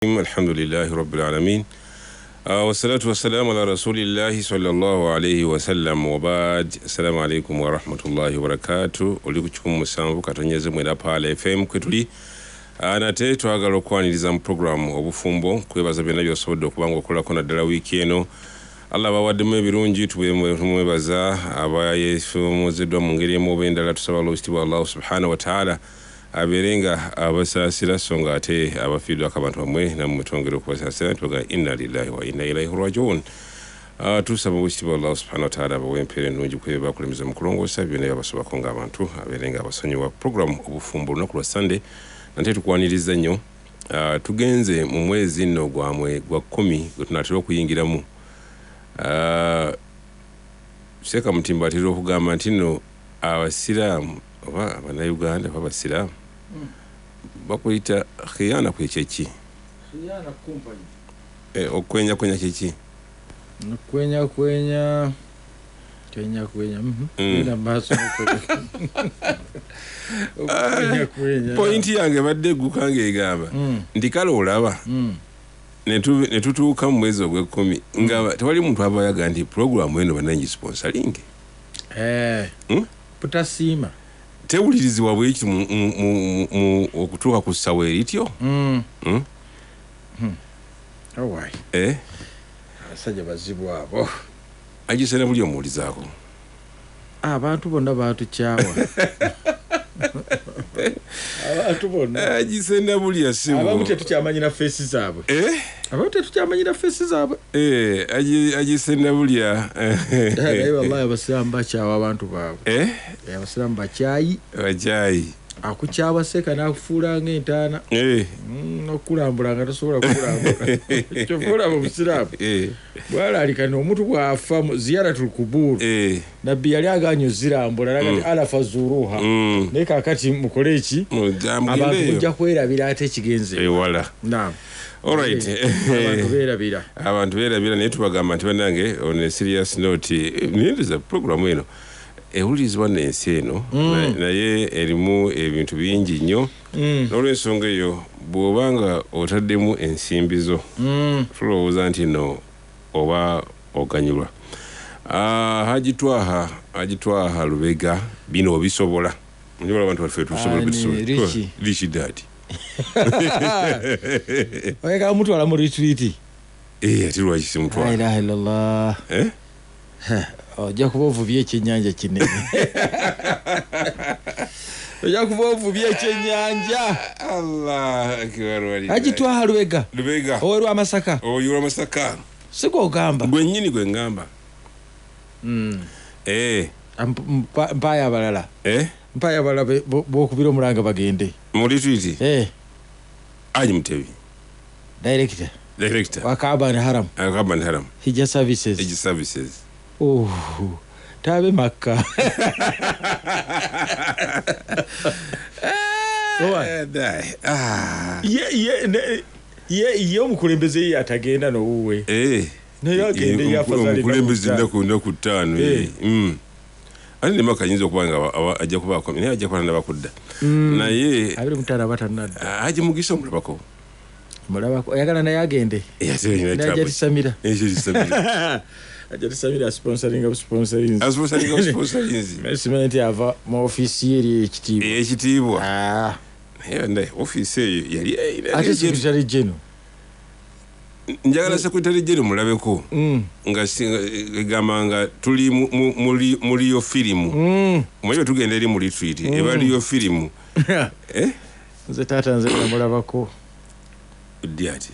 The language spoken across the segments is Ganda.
الحمد لله رب العالمين والصلاة والسلام على رسول الله صلى الله عليه وسلم وبعد السلام عليكم ورحمة الله وبركاته olikuchukuma musanvu katonyeze mwera pale FM kwetuli nate twagala okwaniriza mu program obufumbo kwebaza byonna byosobodde okubanga okolako naddala wiiki eno Allah bawaddemu ebirungi tumwebaza abayefuumuziddwa mu ngeri emu oba endala tusaba olwekitiibwa Allah subhanahu wa ta'ala aberenga abasaasira songa ate abafiiddwa akabantu bamwe nammwe twongera okubasaasira tuga inna lillahi wa inna ilaihi rajiun tusaba olwekitiibwa Allah subhanahu wa ta'ala abawe empeera ennungi kwebyo bakulembeza mu kulongoosa byonna byabasobako ng'abantu aberenga abasonyiwa program obufumbo olunaku lwa Sunday nate tukwaniriza nnyo tugenze mu mwezi nno gwamwe gwa 10 gwe tunatera okuyingiramu Sheikh Mutimba atera okugamba nti nno abasiraamu oba abannayuganda babasiraamu bakuyita khiyana kwekeki khiyana company okwenya kyeki kwenya ina maso point yange badde gukange egamba ndikala olaba netutuuka mu mwezi ogw'ekkumi nga tewali muntu abayaga nti programu eno banangi sponsoring putasima tewulirizibwa bweki mu okutuuka ku ssawa erityo abasajja bazibu abo agisena buli omuwulizaako abantu bonna batukyawa abantu bonna agisena buli asibu abamu tetukyamanyira feesi zaabwe abamu tetukyamanyira feesi zaabwe agisena bulya naye wallahi abasiraamu bakyawa abantu baabwe abasiraamu bakyayi akukyawa seka n'akufuula ng'entaana n'okulambula nga tosobola kulambula kyofuula mu busiraamu bwalalika omuntu bw'afa ziyaratul kubur nabbi yali aganye ozirambula nagati alafa zuruha naye kaakati mukole eki abantu mujja kwerabira ate ekigenze ewala alright abantu beerabira naye tubagamba nti bannange on a serious note niyendeza programu eno ewulirizibwa n'ensi eno naye erimu ebintu bingi nnyo n'olwensonga eyo bw'obanga otaddemu ensimbi zo tulowooza nti no oba oganyulwa hagitwaha lubega bino obisobola njobola abantu baffe tusobola richi dadi oyeka mutwala mu retreat ati lwaki simutwala la ilaha illallah ojja kuba ovubye ekyennyanja kinene ojja kuba ovubye ekyennyanja Allah akbar agitwaha lubega owerwa amasaka sigogamba gwennyini gwe ngamba mpaya abalala mpaya abalala bokubira omulanga bagende mu retreat aji mutebi director wa Kaaba Haram hija services tabe Makka ye omukulembeze ye atagenda n'owuwe naye agende yafazali naku ttaano ali ne Makka ayinza okuba nga ajja kubaako naye ajja kuba nabakudda naye abiri mutala batanadda aje mugisa omulabako oyagala naye agende najatisamira ajatisamira sponsoring simanyi nti ava mu ofiisi eri ekitiibwa naye ofiisi eyo yali ate sekretary general njagala sekretary general mulabeko nga egamba nga tuli muri yo firimu mwenye tugenda eri mu retreat ebali yo firimu nze taata nze namulabako Diati.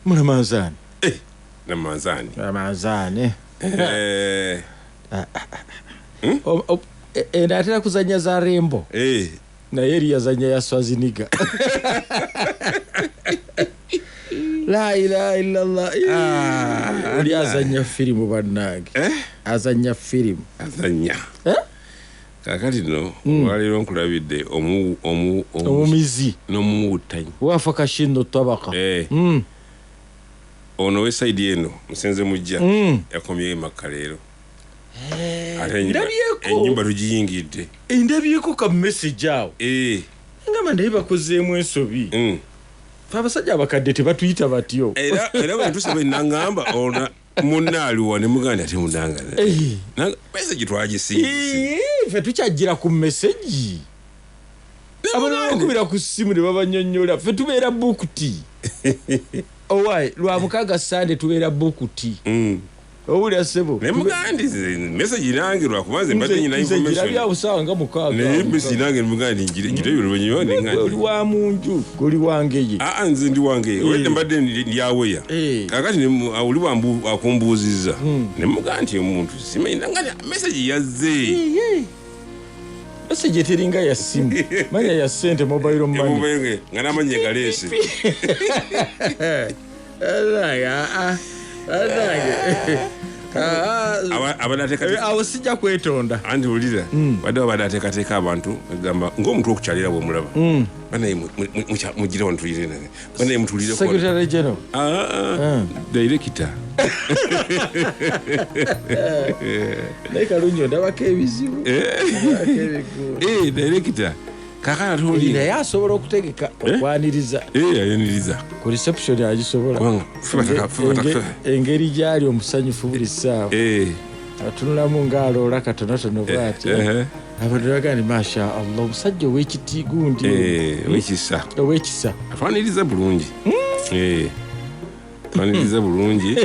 Mulamanzani. Namanzani. Natera kuzanya za rembo. Na yeri yazanya ya Swaziniga. La ilaha illallah. Ali azanya filimu bannange. Azanya filimu. Kakati no waliro nkulabidde omumizi n'omuwutanyi wafa kashindo tabaka ono weside eno musenze mujja yakomye Makka leero ennyumba tugiyingidde ndabyeko ka message awo ngamba naye bakozeemu ensobi abasajja abakadde tebatuyita batyo era bwe tusaba nangamba ona munnaaliwa ne muganda ate mundangana meseji twagisinze ffe tukyajjira ku meseji abakubira ku ssimu ne babanyonnyola ffe tubeera bukuti owaye lwa mukaaga sande tubeera bukuti owulira ssebo ne mugandi meseji nange lwakubanze mbadde nyina information byabusawa nga mukaaga naye meseji nange mugandi oli wa munju oli wangeye nze ndi wangeye wedde mbadde ndyaweya kakati oli akumbuuzizza ne mugandi omuntu simanyi nangani meseji yazze meseji teringa ya simu manya ya sente mobile money nga namanya galeese awo sijja kwetonda anti ulira wadde wabadde ateekateeka abantu agamba ng'omuntu okukyalira bwemulaba banaye mugire wantulire banaye mutulire secretary general director naye Kalungi ndabako ebizibu director kakana tuli naye asobola okutegeka okwaniriza ayaniriza ku reception agisobola engeri gyali omusanyufu buli ssaawa atunulamu ngaaloola katonotono bwati abantu bagaa ni masha allah omusajja ow'ekiti gundi ow'ekisa atwaniriza bulungi atwaniriza bulungi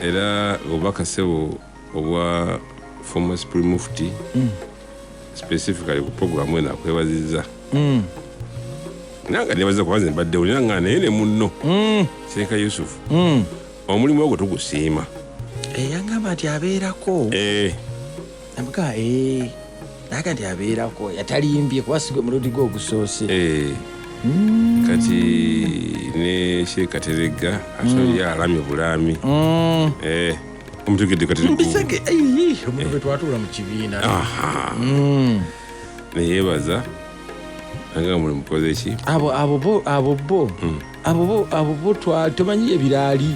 era obubaka ssebo obwa former supreme mufti specifically ku programu eno akwebazizza nanga nebaza kubanze mbadde olina nga naye ne munno Sheikh Yusufu omulimu ogwo tugusiima yangamba nti abeerako namuga naga nti abeerako yatalimbye kubasigwe mulundi gwe ogusoose kati ne Sheikh Kateregga atoli alamye bulaami omutegedde mbisege omuntu bwe twatuula mu kibiina neyeebaza nanga muli mukoze ki abo bo tomanyi ebiraali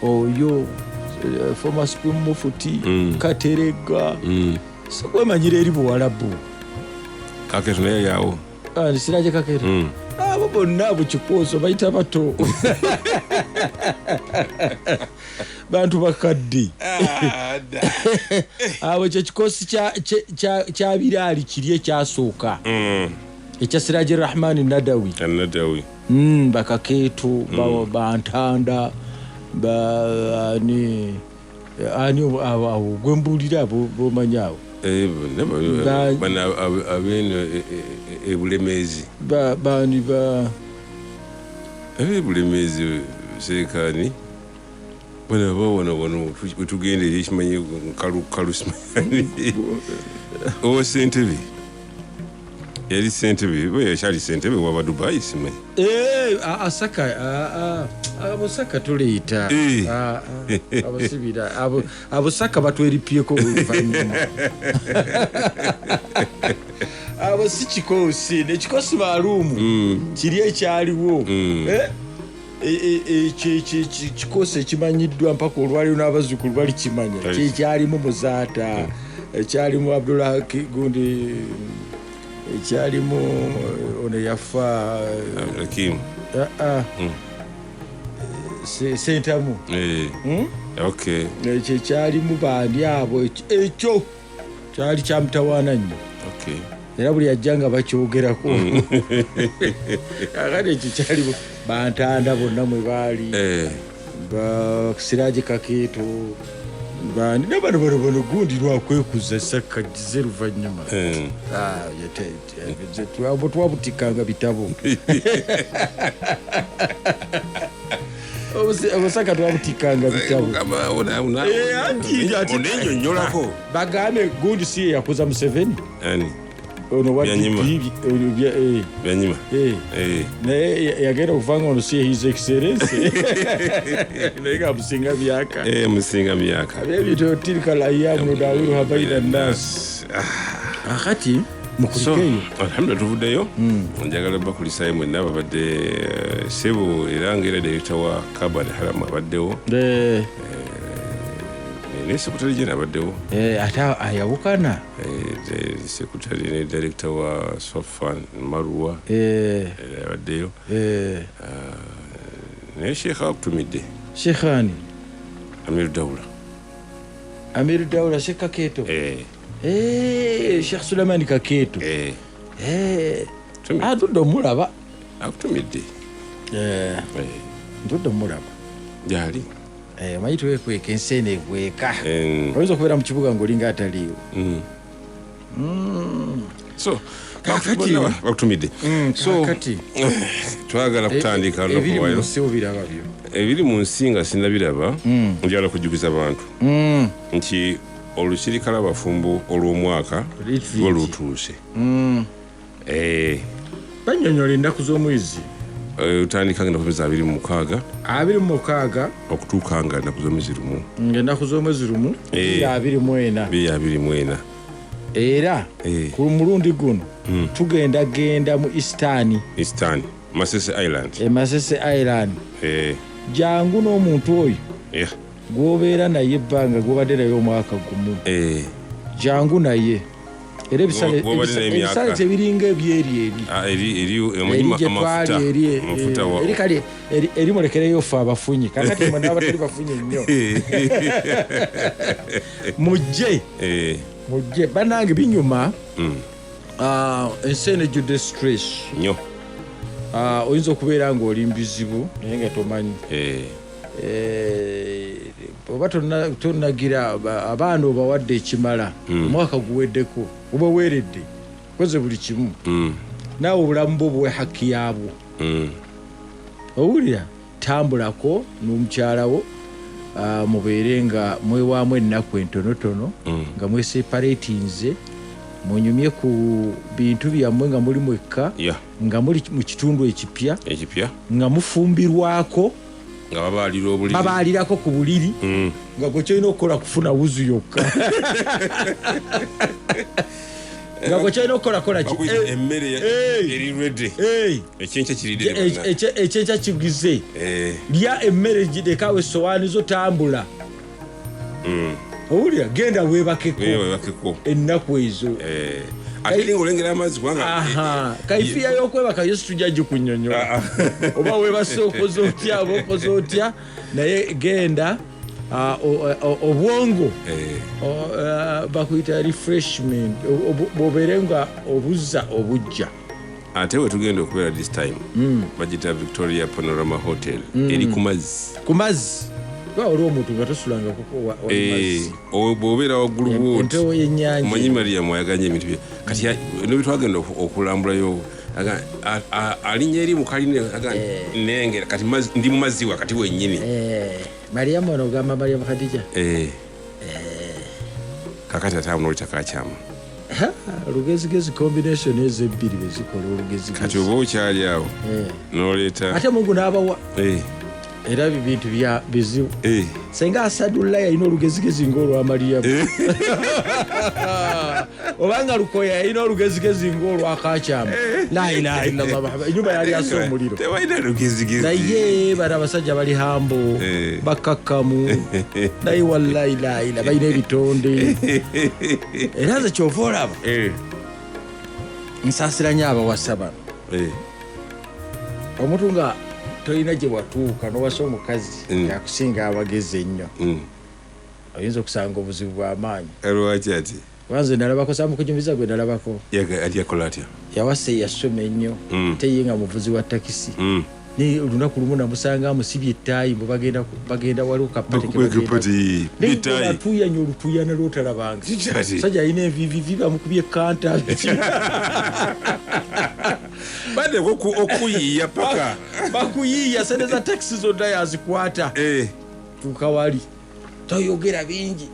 oyo former supreme mufti Kateregga sikwemanyira eri buwalabu kaketo naye yawo siraje kaketo abo bonna abo kikwoso bayita bato bantu bakadde abo kyekikosi kya biraali kiri ekyasooka ekya Siraji Rahmani Nadawi bakakeeto bantanda ani abo gwembuulira abo bomanyi awo abeno ebulemezi bani ebulemezi sekani bana babona wetugenda eri ekimanyi kalu simanyi owa Ssentebe yali Ssentebe we yakyali Ssentebe waba Dubai simanyi abosaka tuleeta abosibira abosaka batweripyeko oluvannyuma abo si kikosi nekikosi maalumu kiri ekyaliwo kikosi ekimanyiddwa mpaka olwaliwo n'abazzukulu bali kimanya kyekyalimu Muzaata ekyalimu Abdullah gundi ekyalimu ono yafa Sentamu ekyo ekyalimu bandi abo ekyo kyali kyamutawaana nnyo era buli yajja nga bakyogerako kakati ekyo kyalimu bantanda bonna mwe baali Siraji Kakeeto bandi nabano gundi lwakwekuza sakkagize luvannyuma twabutikanga bitabo obusaka twabutikanga bitabo onenyonyolako bagambe gundi si yakuza Museveni ono byanyima naye yagenda okuvanga ono si his excellence naye gamusinga myaka abebito tilka layamu nudawilu habaina nnasi akati mukulikeyo alhamdulillah tuvuddeyo njagala bakulisayo mwenna ababadde ssebo era ngaera director wa Kaaba al Haram abaddewo ne sekretary general abaddewo ate ayawukana sekretary ne director wa Sofan Marwa abaddeyo ne Sheikh akutumidde Sheikh ani Amir Dawla Sheikh Kaketo Sheikh Suleiman Kaketo atudo mulaba akutumidde ntudo mulaba jali mayitu wekweka ensene ekweka oyinza okubeera mu kibuga ng'olinga ataliiwo so bakutumidde so twagala kutandika ebiri mu nsi nga sinabiraba njagala kujjukiza abantu nti olukiiko lw'abafumbo olw'omwaka lwo lutuuse bannyonnyola ennaku z'omwezi utandika nga nakubiza 26 okutuuka nga ennaku z'omwezi lumu ng'ennaku z'omwezi lumu 24 era ku mulundi guno tugenda mu Eastern Masese Island jangu n'omuntu oyo gwobeera naye ebbanga gwobadde naye omwaka gumu jangu naye era ebisale tebiringa eri mulekereyo ffe abafunyi kakati mwe n'abatali bafunyi nnyo mujje bannange binyuma ensene ejjudde stress nnyo oyinza okubeera ng'oli mbizibu naye nga tomanyi oba tonagira abaana obawadde ekimala omwaka guweddeko oba weeredde koze buli kimu naawe obulamu bwo buwe hakki yaabwo owulira tambulako n'omukyalawo mubeere nga mwewaamu ennaku entonotono nga mweseparatinze munyumye ku bintu byammwe nga muli mwekka nga muli mu kitundu ekipya nga mufumbirwako nga babaalirako ku buliri nga gwe kyolina okukola kufuna wuzu yokka nga gwe kyolina okukola emmere eri ready ekyenkya kigize lya emmere girekawo essowaani zo tambula owulira genda weebakeko ennaku ezo kaifiya y'okwebaka yo situjja gikunnyonnyola oba weebase okoze otya oba okoze otya naye genda obwongo bakuyita refreshment bobeere nga obuzza obujja ate we tugenda okubeera this time bagita Victoria Panorama Hotel eri ku mazzi oli omuntu nga tosulanga bw'obeera waggulu bw'oti omanyi Mariya mwayaganya ebintu bye kati nebitwagenda okulambulayo alinnya eri mukaline nengera kati ndi mu mazzi wakati wennyini Mariyamu ono ogamba Mariyamu Khadija kakati ate awo n'olitakakyama olugezigezi combination ezebbiri bezikola olugezigezi kati oba okyali awo n'oleeta ate Mungu n'abawa era bintu bya bizibu senga Asadullah yalina olugezigezi ng'olwa Mariyamu obanga Lukoya yalina olugezigezi ng'olwa Kakyama la ilaha illallah enyumba yali asa omuliro tebalina lugezigezi naye bano abasajja bali hambo bakakkamu naye wallahi la ilaha balina ebitonde era nze kyova olaba nsaasiranya abawasa bano omuntu nga tolina gye watuuka n'owasa omukazi yakusinga abagezi ennyo oyinza okusanga obuzibu bw'amaanyi lwaki ati wanze nalabako samukunyumiza gwe nalabako yakola atya yawasa yasoma ennyo ate ye nga muvuzi wa takisi naye olunaku lumu namusanga amusibye ettaayi mwe bagenda waliwo kapatebatuuyanya olutuuyana lwotalabanga sajja alina envivivi bamukubye ekanta badde okuyiiya paka bakuyiiya sente za takisi zonna yazikwata tuuka wali toyogera bingi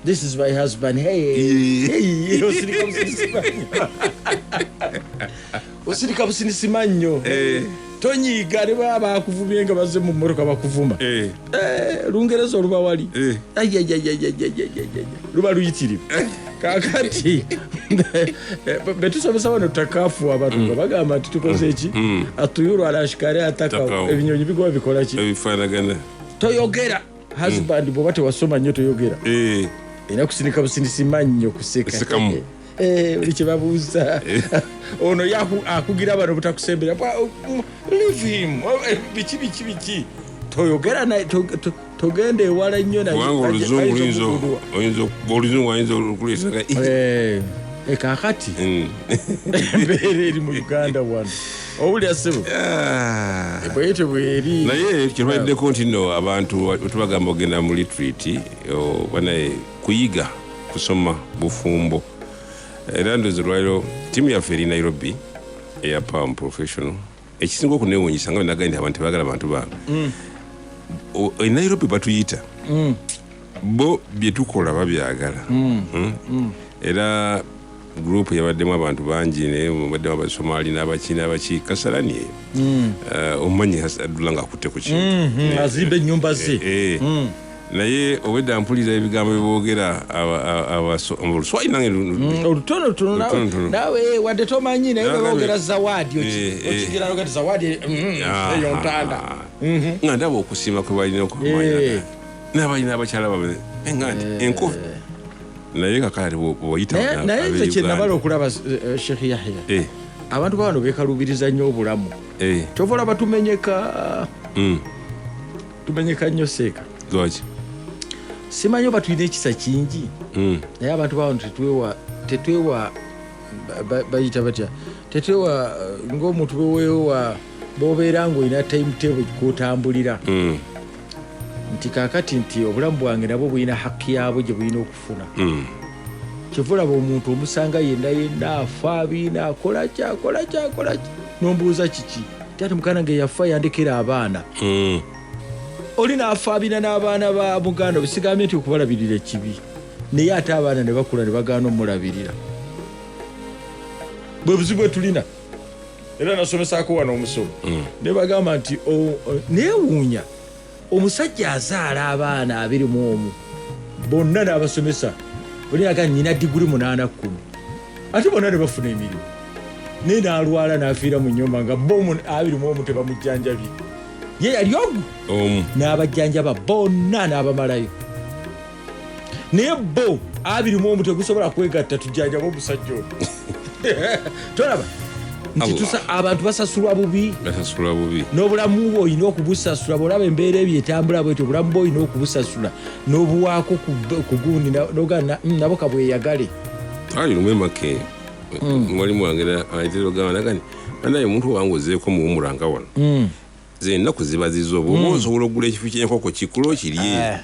this is my husband osirika businisimanyo nnyo tonyiiga ne baba bakuvumye nga bazze mu mmotoka bakuvuma lungereza oluba wali luba luyitirivu kakati betusomesa wano tutakaafu abantu nga bagamba nti tukoze eki atuyuru alashikare ataka ebinyonyi bigoba bikola ki ebifaanagana toyogera husband bwoba tewasoma nnyo toyogera era kusindika busindisi mannyo kuseka buli kyebabuuza ono akugira bano butakusembera leave him biki toyogera naye togenda ewala nnyo oluzungu ayinza okuleetera kakati embeera eri mu Uganda wano owulira ssebo bwete bweri naye kirwaddeko nti nno abantu tubagamba ogenda mu retreat banaye kuyiga kusoma bufumbo era ndozi lwaliro tiimu yaffe eri Nairobi eya Palm Professional ekisinga okunewuunyisa nga benaga nti abantu tebagala abantu bange Nairobi batuyita bo byetukola babyagala era group yabaddemu abantu bangi naye mubaddemu abasomali n'abakina abaki kasalani omanyi Abdullah ngakutte ku kintu azimba ennyumba ze naye obwedda mpulira ebigambo byeboogera oluswayiri nange olutonotono nawe wadde tomanyi naye boogera zawadi okigira nogati zawadi eyo ntanda nga ndaba okusiima kwe balina okumanya n'abalina abakyala babe nga nti enkofu naye kakati bwoyita naye nze kyenabala okulaba Sheikh Yahya abantu bano bekalubiriza nnyo obulamu kyova olaba tumenyeka nnyo seeka lwaki simanyi oba tulina ekisa kingi naye abantu bano tetwewa bayita batya tetwewa ng'omuntu beweewa bobeera ng'olina timetable kotambulira nti kakati nti obulamu bwange nabwo bulina haki yabwo gye bulina okufuna kyevulaba omuntu omusanga yenna afaabiina akolaki nombuuza kiki ti ati mukana nge yafa yandekera abaana oli naafaabina n'abaana ba Buganda bisigambye nti okubalabirira ekibi naye ate abaana ne bakula ne bagaana omulabirira bwe buzibu bwe tulina era nasomesaako wano omusomo ne bagamba nti neewuunya omusajja azaala abaana 21 bonna n'abasomesa buli aga nnyina diguri 8-10 ate bonna ne bafuna emirimu naye n'alwala n'afiira mu nnyumba nga bo 21 tebamujjanjabye ye yali omu n'abajjanjaba bonna n'abamalayo naye bo 21 tegusobola kwegatta tujjanjaba omusajja ono tolaba nti abantu basasulwa bubi n'obulamu bwo olina okubusasula bwolaba embeera ebyo etambula bwetyo obulamu bwo olina okubusasula n'obuwaako ku gundi nabo kabweyagale lumemake mwalimu wange ayitira ogamba nagani banaye omuntu wange ozeeko muwumulanga wano ze ennaku ziba zizo bwoba osobola okugula ekifo ky'enkoko kikula kirye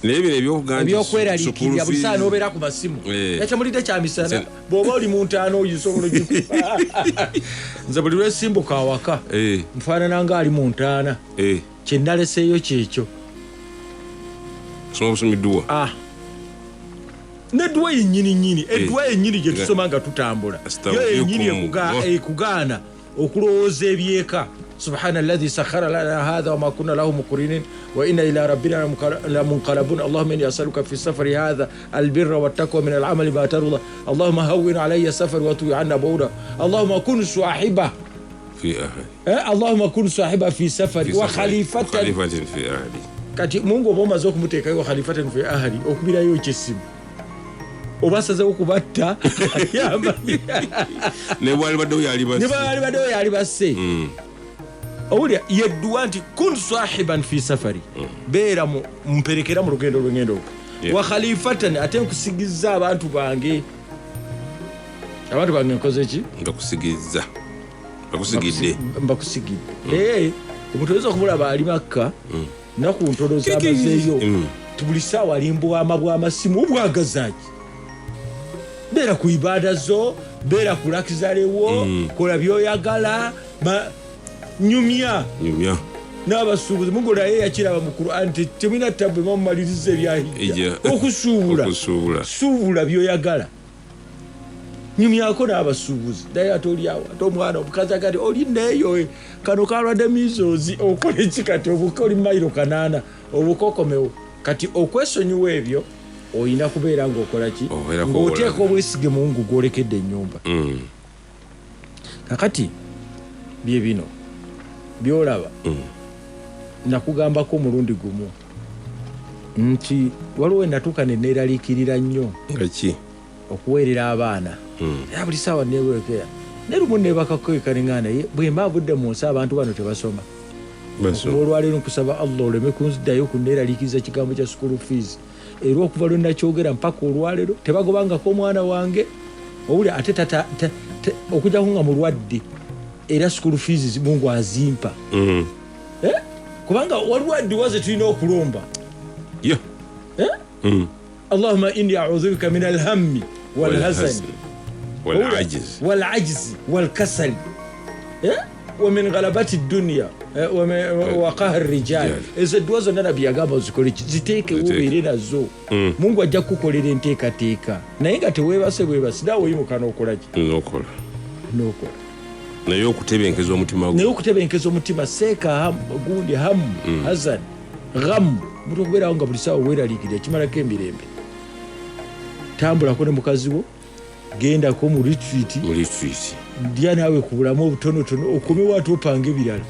naye bino ebyokweraliikirira buli saa n'obeera ku masimu yakyamulidde kyamisana bw'oba oli mu ntaana oyisobola ogikuba nze buli lwesimbuka awaka nfaanana nga ali mu ntaana kyennaleseeyo kyekyo soma busoma edduwa nedduwa yennyini edduwa yennyini gye tusoma nga tutambula yo yennyini ekugaana okulowooza ebyeka سبحان الذي سخر لنا هذا وما كنا له مقرنين وإنا إلى ربنا لمنقلبون اللهم إني أسألك في السفر هذا البر والتقوى من العمل ما ترضى اللهم هون علي السفر وطوي عنا بعودا اللهم كن صاحبه في أهلي اللهم كن صاحبه في سفر وخليفة في أهلي kati Mungu oboma zoko muteekayo khalifatan fi ahli okubirayo ekisimu obasaza okubatta ne bwali badde yali basse owulira yedduwa nti kun sahiban fi safari beera mumperekera mu lugendo lwengendo wa khalifatan ate nkusigizza abantu bange nkoze ki mbakusigidde omuntu oyinza okumulaba ali Makka naku ntono z'amazeeyo buli ssaawa alimbwama bw'amasimu obwagazaaki beera ku ibaada zo beera ku lakizalewo kola byoyagala nyumya n'abasuubuzi mugola ye yakiraba mu Qur'an temulina ttabu emumaliriza ebyahijja suubula byoyagala nyumyako n'abasuubuzi naye ate oliawo ate omwana omukazi agati oli neeyo kano kalwadde mizozi okola eki kati obuka oli mayiro 8 obukokomewo kati okwesonyiwa ebyo olina kubeera ng'okola ki ng'oteeka obwesige mu Mungu gwolekedde ennyumba kakati bye bino byolaba nakugambako omulundi gumu nti waliwo natuuka ne neeraliikirira nnyo ngaki okuweerera abaana era buli saawa neweekera ne lumu nebakakwekaniŋŋana naye bwe mba avudde mu nsi abantu bano tebasoma okuva olwaleero nkusaba allah oleme kunziddayo kuneeraliikiriza kigambo kya school fees era okuva lwe nakyogera mpaka olwaleero tebagobangako omwana wange owuli ate okujjako nga mulwadde era school fees mungu azimpa kubanga waliwo addiwaze tulina okulomba allahumma inni a'udhu bika min alhammi walhazani walajzi walkasali wa min ghalabati dunya wa qahri rijal ezo edduwa zonna nabbi yagamba ozikole ziteeke wobeere nazo mungu ajja kukukolera enteekateeka naye nga teweebase bwebasi naawe oyimuka n'okolaki nokola naye okutebenkeza omutima seeka gundi hamu hazan ghamu mutu okubeerawo nga buli saawa weeraliikirira kimalako emirembe tambulako ne mukazi wo gendako mu retreat lya naawe ku bulamu obutonotono okomewo ate opange ebirala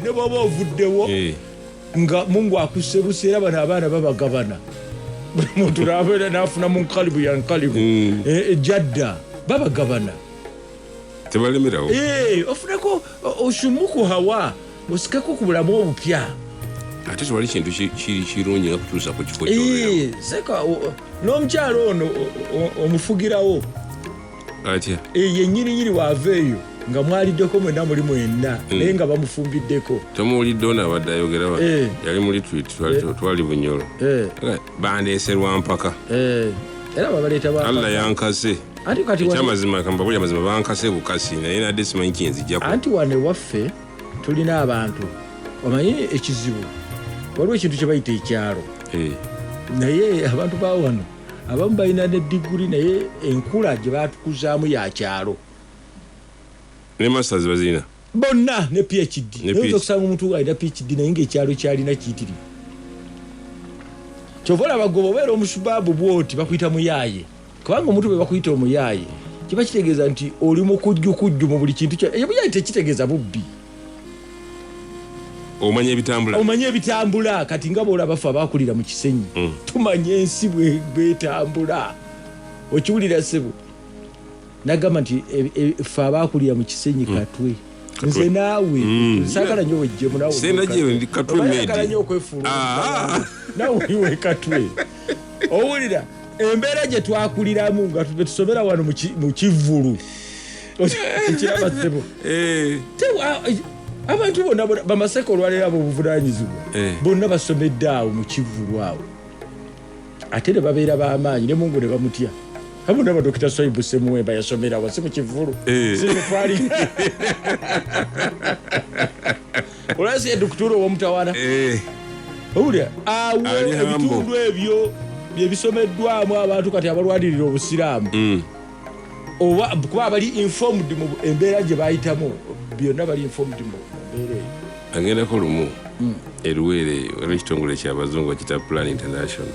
ne bw'oba ovuddewo nga mungu akuse buseera bano abaana babagabana buli muntu naafuna mu nkalibu ya nkalibu jadda babagabana tebalemerawo ofuneko osumuku hawa osikeko ku bulamu obupya ate tewali kintu kirungi nga kutuusa ku kifo seka n'omukyalo ono omufugirawo atya yennyininyini waava eyo nga mwaliddeko mwenna muli mwenna naye nga bamufumbiddeko tomuwulidde ono abadde ayogera yali mu retreat twali bunyolo bandeeserwa mpaka era babaleeta allah yankase ekyamazima kambabuli amazima bankase bukasi naye nadde simanyi kiyenzijjako anti wane waffe tulina abantu omanyi ekizibu waliwo ekintu kye bayita ekyalo naye abantu bawano abamu balina ne diguri naye enkula gye batukuzaamu ya kyalo ne masters bazina bonna ne phd naye okusanga omuntu alina phd naye ngaekyalo kyalina kiyitirivu kyova olaba gwe obeera omusubaabu bwoti bakuyita muyaaye kubanga omuntu bwe bakuyita omuyaaye kiba kitegeeza nti oli mukujjukujju mu buli kintu ebuyaaye tekitegeeza bubbi omanye ebitambula kati nga boolaba ffe abaakulira mu kisenyi tumanye ensi bwetambula okiwulira ssebo nagamba nti ffe abaakulira mu kisenyi katwe nze naawe saagala nnyo wejjemu naweagala nnyo okwefuula nawe iwe katwe owulira embeera gye twakuliramu nga tusomera wano mu kivvulu ekiraba ssebo abantu bonna bamaseko olwaleero abo obuvunanyizibwa bonna basomedde awo mu kivvulu awo ate ne babeera b'amaanyi ne mungu ne bamutya abonna badokita Swaibu Semuwemba yasomera wasi mu kivvulu sinetwali olwasi edokitula ow'omutawana owulira awo ebitundu ebyo byebisomeddwamu abantu kati abalwanirira obusiraamu oba kuba abali informed mu embeera gye bayitamu byonna bali informed mu mbeera eyo agendako lumu eruwere waliwo ekitongole kyabazungu kita Plan International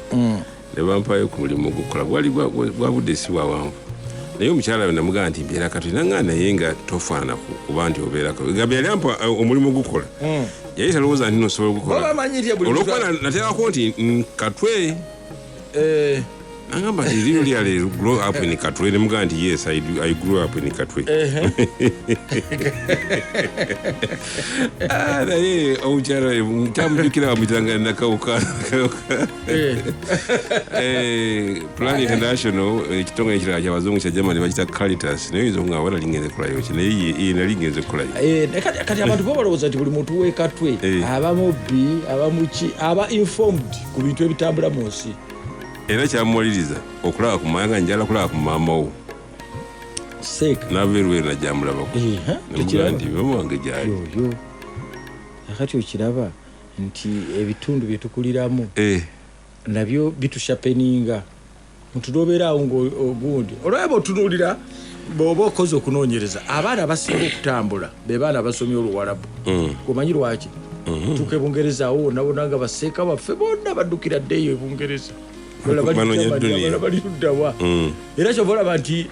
ne bampayo ku mulimu gukola gwali gwabudde si wawanvu naye omukyala namugamba nti mbeera katonda nga naye nga tofaana kuba nti obeerako gamba yali ampa omulimu gukola yali talowooza nti nosobola ogukola olwokuba nateekako nti katwe angamba nti lino lyali grow up in Katwe nemugamba nti yes I grew up in Katwe naye omukyala tamujjukira bamuyitanga nakawuka Plan International ekitongole ekirala kyabazungu kya Germany bakita Caritas naye oyinza nga wala lingenze kukolayo ki naye nali ngenze kukolayo kati abantu bo balowooza nti buli muntu w'ekatwe aba mubbi aba muki aba informed ku bintu ebitambula mu nsi era kyamuwaliriza okulaba ku mayanga njala kulaba ku maama wo seeka nabeerweru najamulabako nemugamba nti maama wange gyali akati okiraba nti ebitundu byetukuliramu nabyo bitushapeninga mutulobeeraawo ngaogundi olwaba otunuulira bw'oba okoze okunoonyereza abaana abasinga okutambula be baana abasomye oluwalabu gomanyi lwaki tuka ebungereza awo wonna bonna nga baseeka baffe bonna baddukira ddeeyo ebungereza bali tuddawa era kyobola nti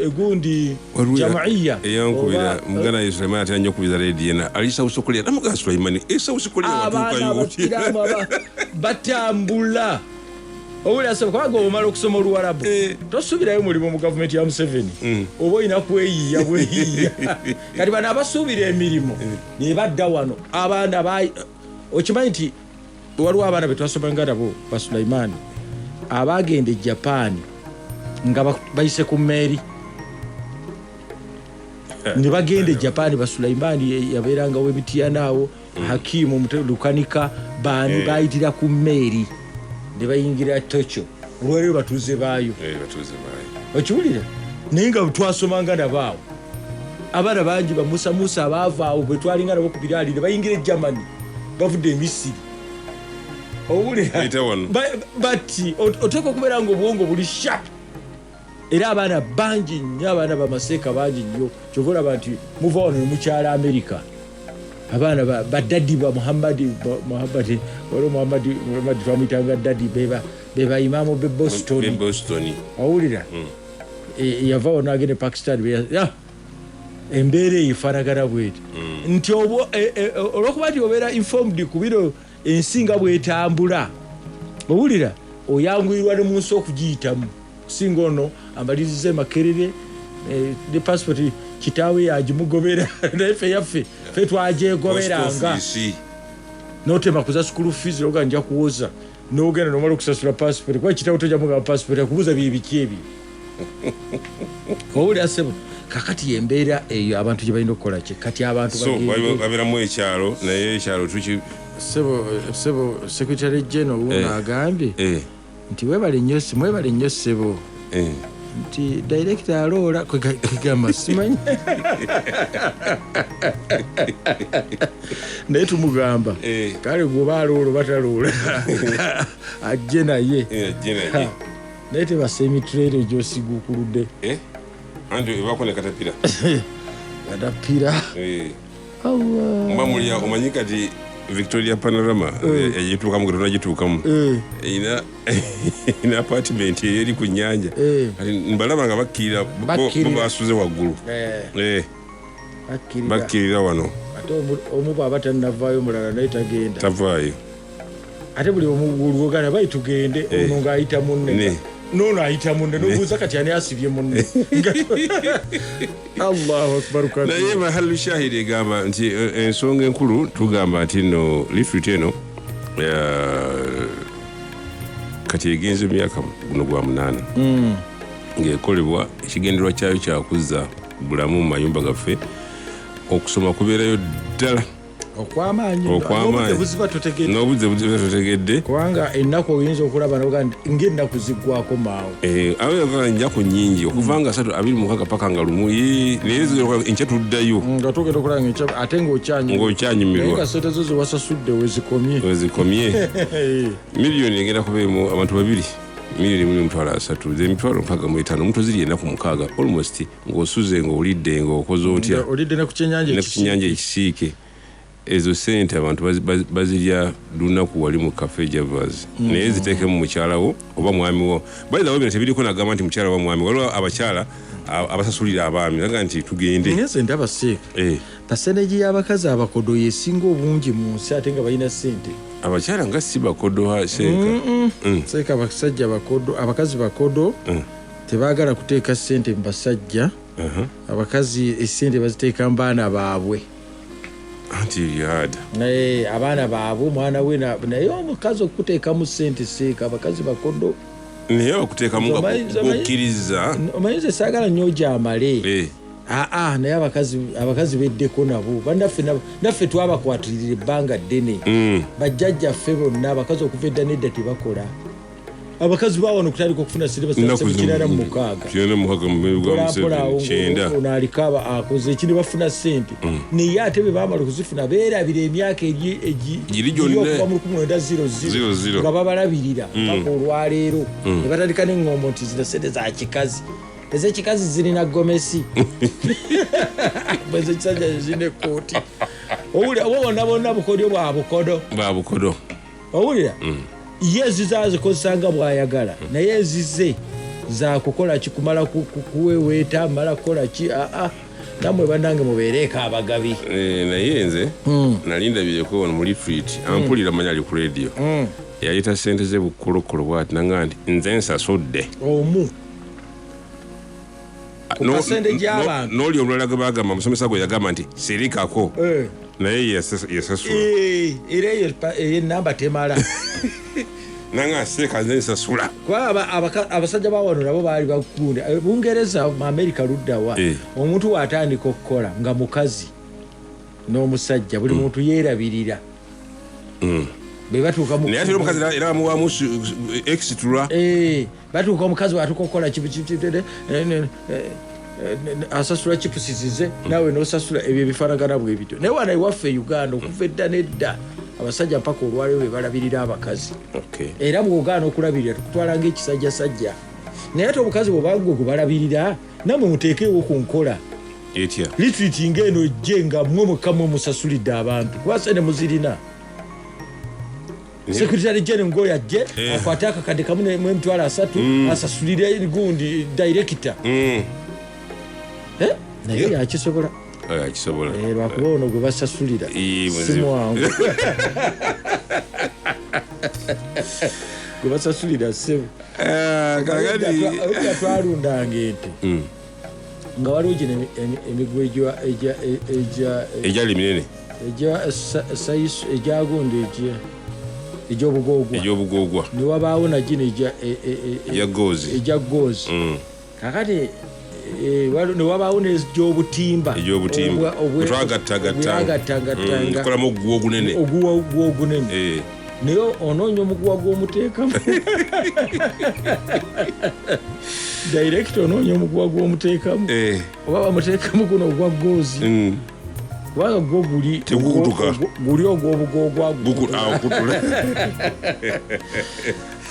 egundi jamaiya eyankubira mugana Sulaiman ate nnyo kubiza rediyo alisa usokolera namuga Sulaiman esa usokolera watuuka batambula owuli asaba kwaga omala okusoma oluwalabu tosuubirayo mulimu mu gavumenti ya Museveni oba olina kweyiiya bweyiiya kati bano abasuubira emirimu ne badda wano abaana okimanyi nti waliwo abaana betwasomanga nabo ba Sulaiman abagenda e Japan nga bayise ku mmeeri ne bagenda e Japan ba Sulaiman yabeerangawo emitiyanaawo Hakimu lukanika baani bayitira ku mmeeri ne bayingira Tokyo olwaleero batuuze baayo okiwulira naye nga twasomanga nabaawo abaana bangi bamusamusa abaavaawo bwe twalinga nabo ku biraali ne bayingira e Germany bavudde e Misiri owulira bati oteeka okubeera nga obwongo buli sharp era abaana bangi nnyo abaana bamaseeka bangi nnyo kyova olaba nti muva wano ne mukyala America abaana badaddi ba Muhammadi waliwo Muhammadi twamuyitanga daddi beba imamu be Boston owulira yava wano agende Pakistan embeera eyo efaanagana bweti nti olwokuba nti obeera informed ku biro ensinga bwetambula owulira oyanguyirwa ne mu nsi okugiyitamu kusinga ono amaliriza Makerere ne passport kitaawe yagimugobera naye ffe twagyegoberanga n'otema kuza school fees oga nja kuwoza n'ogenda n'omala okusasula passport kuba kitaawe tojamugamba passport akubuuza bibiki ebyo owulira sebo kakati yembeera eyo abantu gye balina okukola ki kati abantu babeeramu ekyalo naye ekyalo tuki sebo secretary general agambye nti mwebale nnyo sebo nti director aloola kwegamba simanyi naye tumugamba kale gwoba aloola bataloola ajje naye naye tebasa emitrere gyosigukuludde bakone katapira mba mulya omanyi kati Victoria Panorama yagituukamu getona gituukamu ina apartment eri ku nnyanja mbalaba nga bakkirira basuze waggulu bakkirira wano ate omu bw'aba tannavaayo mulala naye tavaayo ate buli omugulugana bayi tugende ono ng'ayita munne nono ayita munne nobuuza kati ani asibye munne Allahu akbar naye mahalu shahidi egamba nti ensonga enkulu tugamba nti no lifrit eno kati egenze emyaka guno gwa 8 ng'ekolebwa ekigendererwa kyayo kyakuzza bulamu mu mayumba gaffe okusoma kubeerayo ddala okwamaanyi n'obudde buziba totegedde kubanga ennaku oyinza okulaba ng'ennaku ziggwako maawo abaga njaku nnyingi okuva nga 26 paka nga 1 naye enkya tuddayo nga tugenda okulaba ate ng'okyanyumirwa nga sente zo zewasasudde wezikomye miliyoni egenda kubeemu abantu 2 miliyoni 3 emitwalo 65 omuntu ziri ennaku 6 almost ng'osuze ng'olidde ng'okoze otya olidde ne ku kyenyanja ekisiike ezo sente abantu bazirya lunaku wali mu cafe Javas naye ziteekemu mukyalawo oba mwamiwo bayizawo bino tebiriko nagamba nti mukyala wa mwami waliwo abakyala abasasulira abaami naga nti tugende naye sente abaseeka paseneji y'abakazi abakodo yesinga obungi mu nsi ate nga balina sente abakyala nga si bakodo seeka abasajja bakodo abakazi bakodo tebaagala kuteeka sente mu basajja abakazi esente baziteeka mu baana baabwe naye abaana baabwe omwana we naye omukazi okuteekamu sente seeka abakazi bakodo naye bakuteekamu okkiriza omanyize saagala nnyo gyamale naye abakazi beddeko nabo naffe twabakwatirira ebbanga ddene bajjajjaffe bonna abakazi okuva edda nedda tebakola abakazi bawano kutandika okufuna sente onaalikaba akoze ekindi bafuna sente naye ate bwe bamala okuzifuna beerabira emyaka okuva mu 1900 nga babalabirira paka olwaleero ne batandika neŋŋombo nti zino sente za kikazi ez'ekikazi zirina gomesi ez'ekisajja zirina ekkooti owulira bo bonna bukodyo bwa bukodo owulira ye zizazikozesa nga bw'ayagala naye ezize za kukola kikumala kuweweeta mala kukola ki namwe bannange mubeereeko abagabi. Naye nze nalindabireko wano mu retreat ampulira manyi ali ku radio yayita ssente ze bukkolokolo bw'ati nanga nti nze nsasudde omu ku kasente gy'abantu n'oli omulala ge bagamba musomesa gwe yagamba nti sirikako naye yasasula era eyo enamba temala nanga seeka nze nsasula kuba abasajja bawano nabo baali bakunde Bungereza mu Amerika luddawa omuntu bw'atandika okukola nga mukazi n'omusajja buli muntu yeerabirira batuuka naye ate omukazi era bamuwaamu extra batuuka omukazi bwatuuka okukola asasula chipusizize nawe nosasula ebyo ebifaanagana bwe bityo naye wana ewaffe e Uganda okuva edda nedda abasajja mpaka olwaleero be balabirira abakazi era bw'ogaana okulabirira tukutwala ng'ekisajjasajja naye ate obukazi bwebagwe gwe balabirira namwe muteekeewo ku nkola retreat ng'eno jje nga mmwe mwekka mmwe musasulidde abantu kuba sente muzirina. Secretary General ngoya ajje akwate akakadde kamu n'emitwalo 3 asasulire gundi director naye yakisobola lwakuba ono gwe basasulira simwangu gwe basasulira sebo twalundanga ente nga waliwo gino emigwa egyali minene egyagundi egy'obugogwa ne wabaawo nagino egya goozi kakati ne wabaawo n'egy'obutimba twagattagattangakolamu oguwa ogunene naye onoonya omuguwa gw'omuteekamu director onoonya omuguwa gw'omuteekamu oba bamuteekamu guno ogwa goozi kubanga gwo guli ogw'obugogwa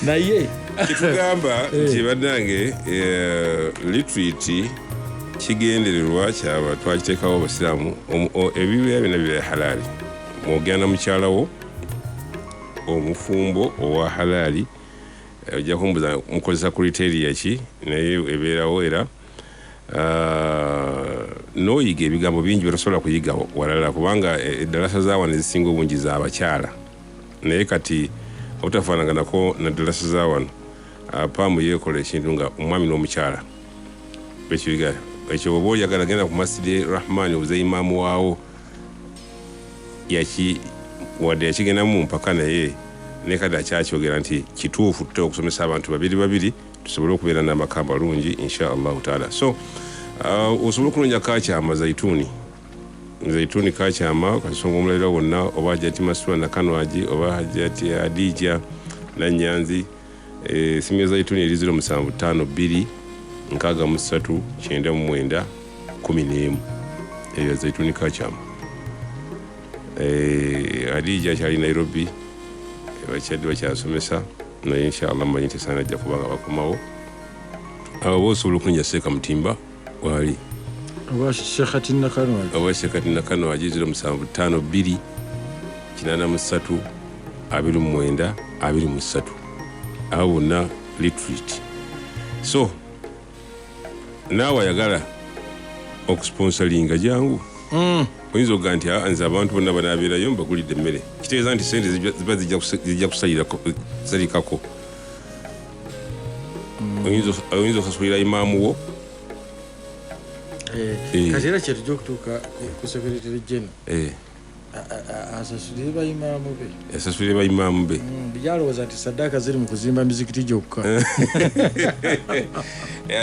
naye kitugamba nti bannange retreat kigendererwa kyaba twakiteekawo abasiraamu ebibya byonna bya halaali mwogenda mukyalawo omufumbo owa halaali ojja kumbuza mukozesa criteria ki naye ebeerawo era n'oyiga ebigambo bingi byotasobola kuyiga walala kubanga eddalasa zawano ezisinga obungi z'abakyala naye kati obutafaanaganako na ddalasa zawano paamu yeekola ekintu nga omwami n'omukyala bekibiga ekyo oba oyagala genda ku masjidi rahmani obuze imaamu waawo wadde yakigendamu mpaka naye nekadde akyakyogera nti kituufu tutera okusomesa abantu babiri tusobole okubeera n'amaka amalungi insha allahu taala. So osobola okulonja kakyama zaituni kakyama kasonga omulalira wonna oba hajjati masula nakanwagi oba hajjati adija nanyanzi simu ya zaituni eri 0752 63 99 11 eyo zaituni kakyama. Adija kyali Nairobi bakyadde bakyasomesa naye inshallah mmanyi tesaana ajja kuba nga bakomawo abo boosobola okunja Sheikh Mutimba wali oba Sheikh Nakanwagi 0752 83 29 23 abo bonna retreat. So naawe ayagala okusponsoringa jangu oyinza okuga nti nze abantu bonna banaabeerayo mbagulidde emmere kitegeeza nti sente ziba zijja kusalikako oyinza okusasulira imaamu wo kati era kyetujja okutuuka ku Secretary General asasulire baimaamu be byalowooza nti saddaaka ziri mu kuzimba mizikiti gyokka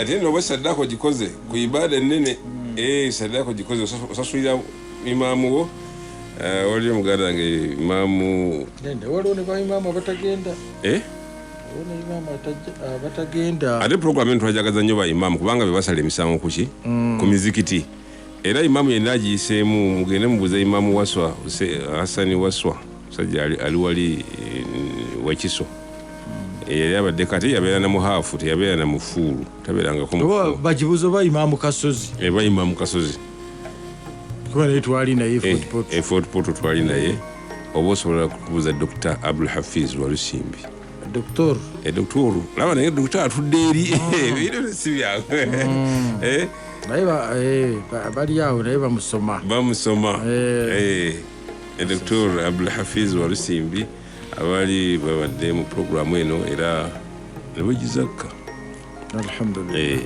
ate noba saddaaka ogikoze ku ibaada ennene saddaaka ogikoze osasulira imaamu wo waliyo muganda wange imaamu waliwo ne baimaamu abatagenda ate programu eno twajagaza nnyo baimaamu kubanga bebasala emisango kuki ku mizikiti era imaamu yenna agiyiseemu mugende mubuuza imaamu waswa Hasani waswa musajja ali wali wakiso yali abadde kati yabeera na muhaafu teyabeera na mufuulu tabeerangako bagibuuza oba imaamu kasozi imaamu kasozi kuba naye twali naye Fort Portal twali naye oba osobola kubuuza Dr. Abdul Hafiz Walusimbi Doktor. Doktor. Laba naye doktor atudde eri. Bino si byange. Bali awo naye bamusoma. Doktor Abdul Hafiz Walusimbi abali babadde mu programu eno era nebagizakka. Alhamdulillah.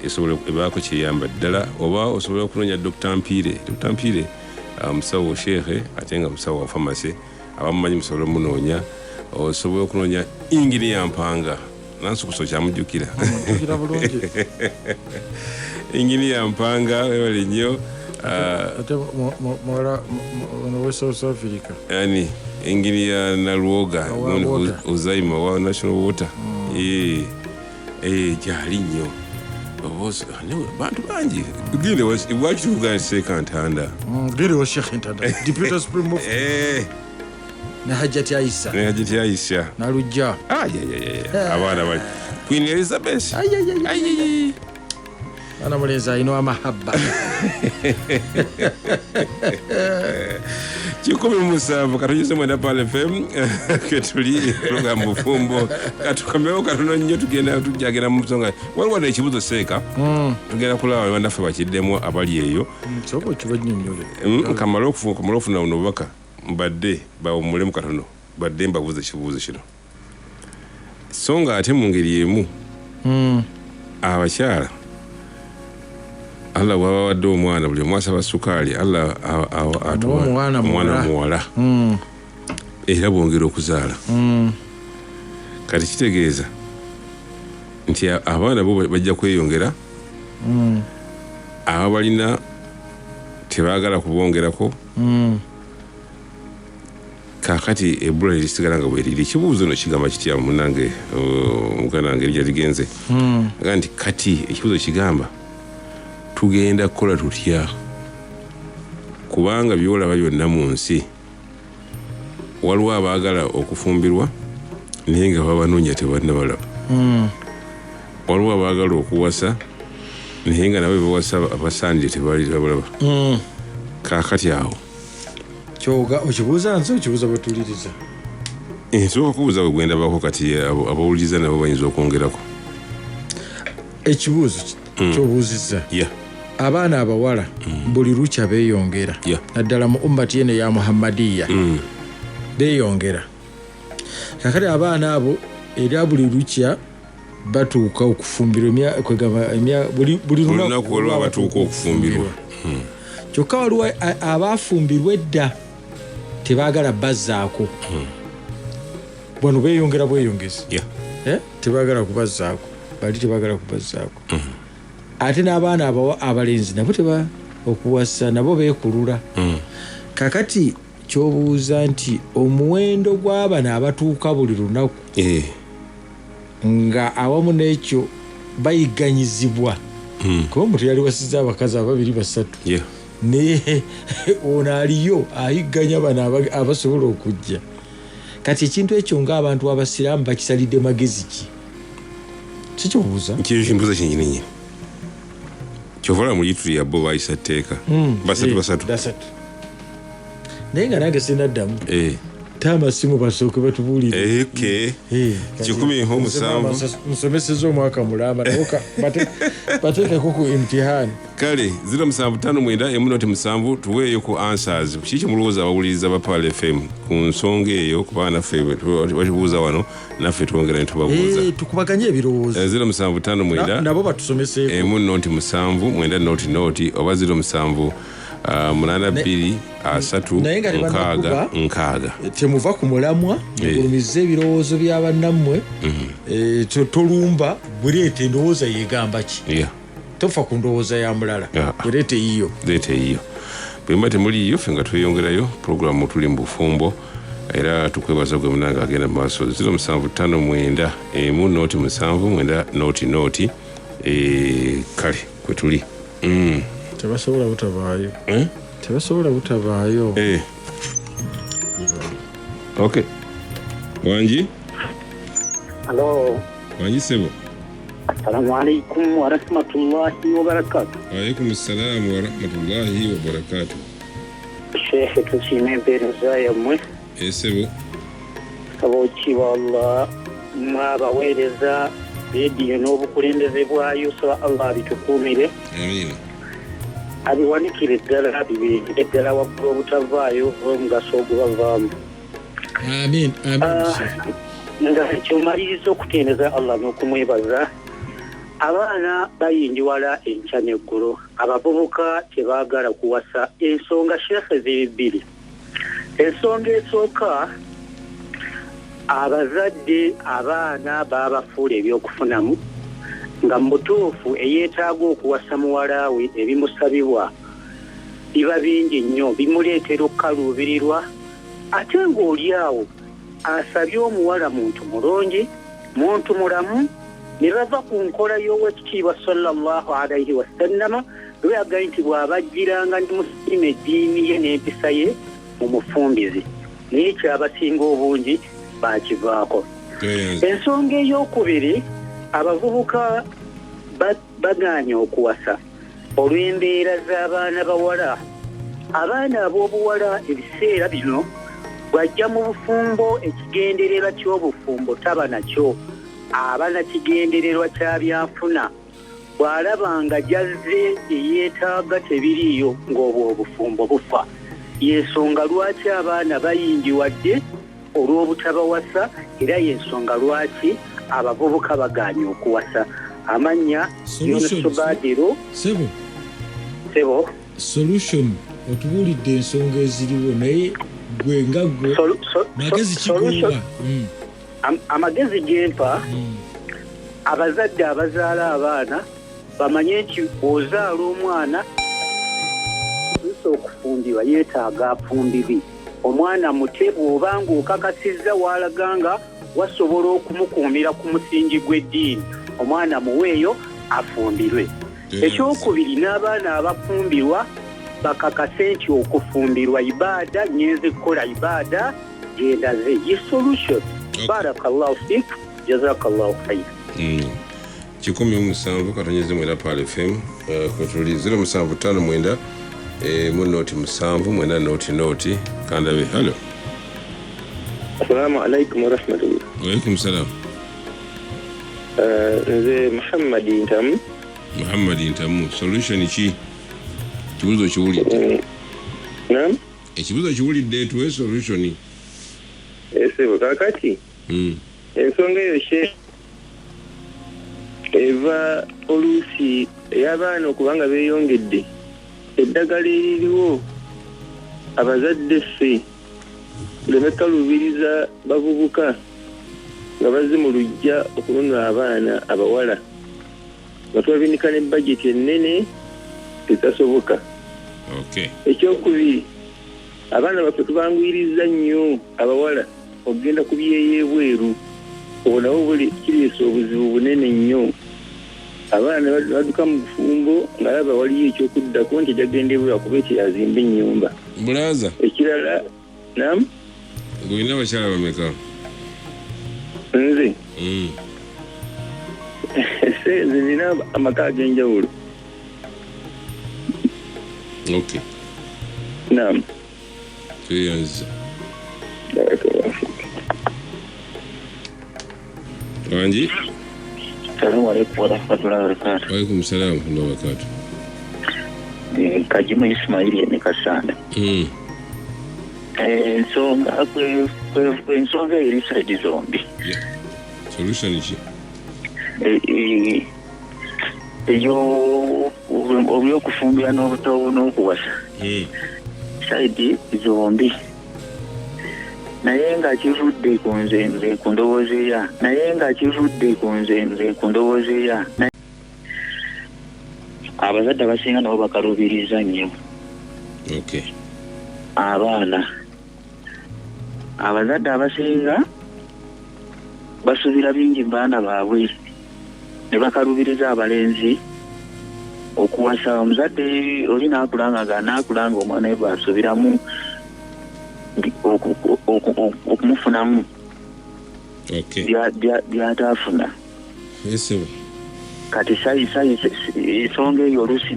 Esobola ebaako kiyamba ddala oba osobola okunoonya Dr. Mpire musawo Sheikh ate nga musawo wa pharmacy abamumanyi musobola omunoonya osobola okunoonya Inginiya Mpanga nansukuso kyamujjukira Inginiya Mpanga webale nnyo ate South Africa yani Inginiya Nalwoga Uzaima wa National Water gyali nnyo bantu bangi gende lwaki tuvuga Sheikh Ntanda gende wa Sheikh Ntanda Deputy Supreme Mufti ne Hajjati Aisha Nalujja abaana bali Queen Elizabeth ana mulenzi alina amahabba 17 katugeze mwenda Pale FM ketuli program Bufumbo katukambewo katono nnyo tujagera mu nsonga waliwo n'ekibuzo Sheikh tugenda kulaba banaffe bakiddemu abali eyo sobo kibannyonnyola kamala okufuna buno bubaka mbadde bawummulemu katono badde mbabuuza ekibuuzo kino songa ate mu ngeri emu abakyala Allah wawadde omwana buli mwasaba sukaali Allah omwana muwala era bwongera okuzaala kati kitegeeza nti abaana bo bajja kweyongera aba balina tebaagala kubongerako kakati ebbula lirisigala nga bweriri ekibuuzo no kigamba kitya munange muganda wange erija ligenze aga nti kati ekibuuzo kigamba tugenda kukola tutya kubanga byolaba byonna mu nsi waliwo abaagala okufumbirwa naye nga babanoonya tebannabalaba waliwo abaagala okuwasa naye nga nabo bawasa abasaanire tebalaba kakati awo kyoga okibuuza nze okibuuza batuliriza nsobola kubuuza bwe gwenda bako kati abawuliriza nabo bayinza okwongerako ekibuuzo kyobuuzizza abaana abawala buli lukya beeyongera naddala mu ummati yene ya Muhammadiya beeyongera kakati abaana abo era buli lukya batuuka okufumbirwa buli lunaku olwa batuuka okufumbirwa kyokka waliwo abafumbirwa edda tebaagala bazzaako bano beeyongera bweyongezi tebaagala kubazzaako bali tebaagala kubazzaako ate n'abaana abalenzi nabo okuwasa nabo beekulula kakati kyobuuza nti omuwendo gw'abana abatuuka buli lunaku nga awamu n'ekyo bayigganyizibwa kuba omuntu yali wasizza abakazi 2-3 naye ono aliyo ayigganya bano abasobola okujja kati ekintu ekyo ng'abantu abasiraamu bakisalidde magezi ki kikyobuuza kimbuuza kinyinenyini kyovala mu lituli ya bo bayisa tteeka basatu naye nga nange sinaddamu tamasimu basooke batubuulire 17 nsomeseza omwaka mulamba bateekeko ku imtihani kale 0759 tuweeyo ku answers kiki mulowooza abawuliriza ba Pale FM ku nsonga eyo kuba naffe bakibuuza wano naffe twongera ne tubabuuza tukubaganye ebirowoozo 0759 nabo batusomeseeko 1 oba 07 8 2 3 temuva ku mulamwa mugulumize ebirowoozo by'abannammwe tolumba buleete endowooza yegamba ki tofa ku ndowooza ya mulala buleete yiyo bwemba temuliyo ffe nga tweyongerayo programu tuli mu bufumbo era tukwebaza gwe munanga agenda mu maaso 0759 1 kale kwe tuli tebasobola butabaayo okay wanji halo wanji sebo assalamu alaikum wa rahmatullahi wa barakatuh wa alaikum assalam wa rahmatullahi wa barakatuh Sheikh tusime beruza yamwe sebo abokiwa Allah mwabaweereza rediyo n'obukulembeze bwayo so Allah abitukuumire abiwanikire ddala bibeere ddala waggulu obutavaayo omugaso ogubavaamu amin nga ekyomaliriza okutendereza Allah n'okumwebaza abaana bayindiwala enkya n'eggulo abavubuka tebaagala kuwasa ensonga sheekhe ziri bbiri. Ensonga esooka abazadde abaana babafuula ebyokufunamu nga mu butuufu eyeetaaga okuwasa muwala we ebimusabibwa biba bingi nnyo bimuleetera okukaluubirirwa ate ng'oli awo asabye omuwala muntu mulungi muntu mulamu ne bava ku nkola y'owekitiibwa sallallahu alaihi wasallama lwe yagaye nti bw'abajjiranga ndi musima eddiini ye n'empisa ye mu mufumbizi naye kyabasinga obungi bakivaako. Ensonga ey'okubiri abavubuka bagaanye okuwasa olw'embeera z'abaana bawala. Abaana ab'obuwala ebiseera bino bw'ajja mu bufumbo ekigendererwa ky'obufumbo taba nakyo aba na kigendererwa kya byanfuna bw'alaba nga jazze eyeetaaga tebiriiyo ng'obwo obufumbo bufa. Yensonga lwaki abaana bayingiwadde olw'obutabawasa era yensonga lwaki abavubuka bagaanye okuwasa. Amannya yonesobadiro sebo solution otubuulidde ensonga eziriwo naye gwe nga gwe magezi kikuwa amagezi gempa abazadde abazaala abaana bamanye nti ozaala omwana okufumbirwa yeetaaga afumbirwe. Omwana mute bw'obanga okakasizza waalaganga wasobola okumukuumira ku musingi gw'eddiini omwana muweeyo afumbirwe. Ekyokubiri n'abaana abafumbirwa bakakase nti okufumbirwa ibaada nyenze kukola ibaada gendaze ye solution. Barakallahu fik jazakallahu khair. 17 katonyeze mwenda pale FM kutuli 0759 mu noti 7 mwenda noti kandabe. Hello. Assalamu alaikum wa rahmatullah. Wa alaikum salam. Nze Muhammad Intamu. Solution ki? Kibuzo kiwulidde. Naam. Ekibuzo kiwulidde tuwe solution. Ese kakati. Ensonga eyo Sheikh eva oluusi ey'abaana okubanga beeyongedde eddagala eririwo abazadde ffe lemekalubiriza bavubuka nga bazze mu lujja okununula abaana abawala nga twabinika ne budget ennene tetasoboka. Ekyokubiri abaana baffe tubanguyiriza nnyo abawala okugenda ku byeyeebweru obwo nabo buli kireesa obuzibu bunene nnyo. Abaana baduka mu bufumbo nga laba waliyo ekyokuddako nti jagendebwa kuba ekyazimba ennyumba. Bulaza ekirala naam gwina bakyala bameka? Nze nze nina amaka ag'enjawulo. Naam. Tuyanza Wanji. Assalamu alaikum wa rahmatullahi wa barakatuh. Wa alaikum salam wa rahmatullahi wa barakatuh. Kajima Ismaili ne Kasanda. Ensonga eri side zombi. Solution ki? Eyo obyokufumbira n'okuwasa. Side zombi. Naye nga kivudde ku nze ku ndowooza eya abazadde abasinga nabo bakalubiriza nnyo abaana. Abazadde abasinga basuubira bingi mu baana baabwe ne bakalubiriza abalenzi okuwasa. Omuzadde oli n'akulanga omwana we bw'asuubiramu okumufunamu byataafuna. Kati ensonga eyo oluusi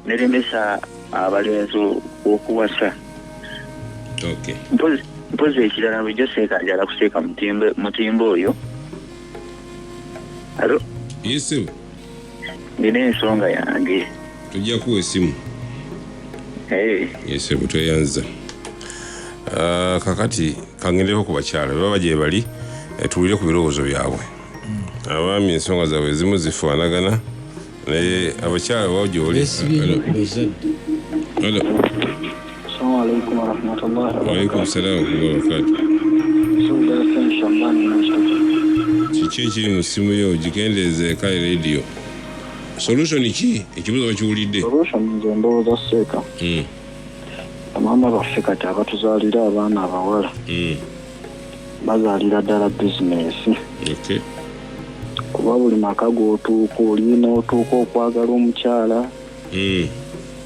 neremesa abalenzi okuwasa. mpozi ekirala bulijjo Sheikh ajala kuseeka mutimba oyo. Alo? Yes. Nina ensonga yange. Tujja kuwa essimu. Yes, butweyanza. Kakati kangendeko ku bakyala baba gye bali tuwulire ku birowoozo byabwe. Abaami ensonga zaabwe ezimu zifaanagana naye abakyala bawo gy'oli. Alo. Assalamu alaikum warahmatullahi wabarakatuh. Wa alaikum salaam wa barakatuh. Kiki mu ssimu yo gikendeeze kale radio. Solution ki ekibuzo bakiwulidde? Solution nze ndowooza Sheikh. Maama baffe kati abatuzaalira abaana abawala bazaalira ddala bizinesi. Kuba buli maka g'otuuka olina otuuka okwagala omukyala,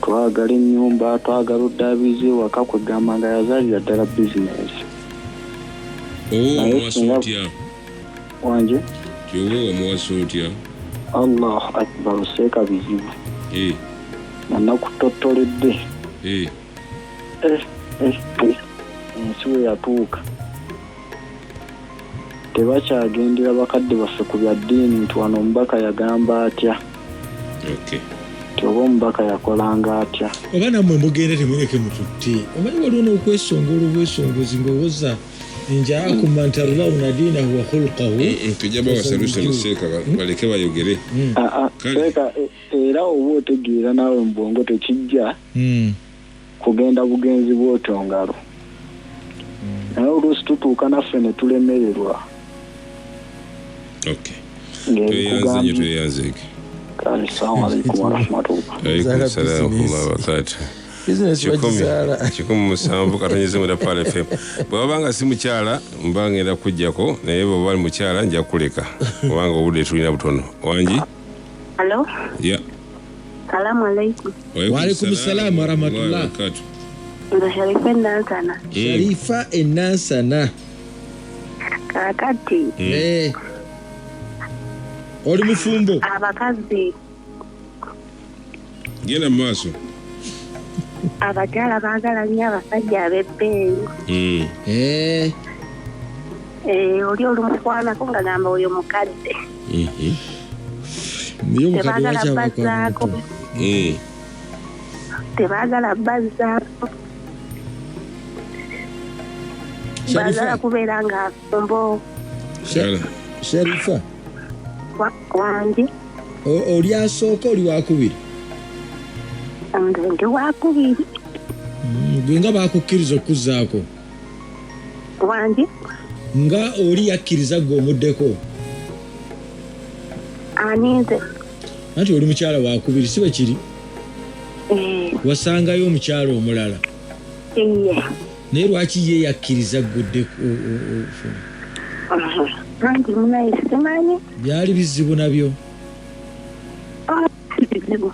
twagala ennyumba, twagala oddaabizi ewaka kwegamba nga yazaalira ddala bizinesi. Omuwasa otya? Wange? Kyowa omuwasa otya? Allahu akbar Sheikh bizibu. Nanakuttottoledde. Ensi we yatuuka tebakyagendera bakadde baffe ku bya ddiini nti wano omubaka yagamba atya, oba omubaka yakolanga atya. Oba nammwe mugende temuleke mututte. Omanyi waliwo n'okwesongola obwesongozi ng'owoza njaakum man tardawna diinahu wa khuluqahu. Tujja bawa solution Sheikh baleke bayogere. Sheikh era oba otegeera naawe mu bwongo tekijja kugenda bugenzi bw'otyo ngalo. Naye oluusi tutuuka naffe ne tulemererwa. Tweyanzeeke. Assalamu alaikum warahmatullahi. Alaikum salaam wa barakatuh. Kikumu musanvu katonyeze mu Dapala FM. Bw'oba nga si mukyala mba ngenda kujjako naye bw'oba ali mukyala nja kuleka kubanga obudde tulina butono. Wangi? Hello? Yeah. Salamu alaikum. Wa alaikum salaam wa rahmatullah. Ndo Sharifa Enansana. Sharifa Enansana. Kakati. Oli mufumbo. Abakazi. Genda mu maaso. Abakyala baagala nnyo abasajja ab'ebbeeyi. Oli olumukwanako nga gamba oyo mukadde. Tebaagala bazzaako. Tebaagala bazzaako. Baagala kubeera nga afumbo. Sharifa. Wangi. Oli asooka oli wakubiri? Ndi wakubiri. Gwe nga bakukkiriza okuzzaako? Wangi. Nga oli yakkiriza gwe omuddeko? Aninze. Anti oli mukyala wakubiri si bwe kiri? Wasangayo omukyala omulala? Naye lwaki ye yakkiriza gguddeko? Anti munaye simanyi. Byali bizibu nabyo? Bizibu.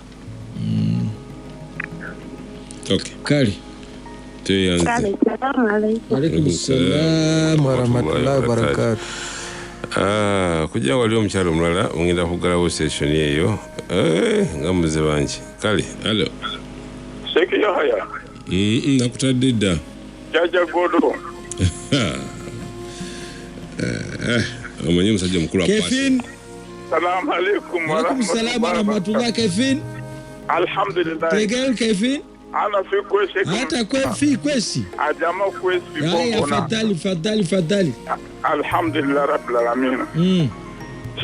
Kale. Assalamu alaikum. Alaikum salaam wa rahmatullahi wa barakatuh. Kujja wali omukyala omulala ngenda kuggalawo station eyo nga muze bangi. Kale, alo. Sheikh Yahya. Nakutadde dda. Jaja godo. Omanyi omusajja mukulu apasi. Kefin. Salamu alaikum wa rahmatullahi. Kefin. Alhamdulillah. Tegel Kefin. Ana fi kwesi. Hata kwefi kwesi. Ajama kwesi bongona. Fadali. Alhamdulillah rabbil alamin.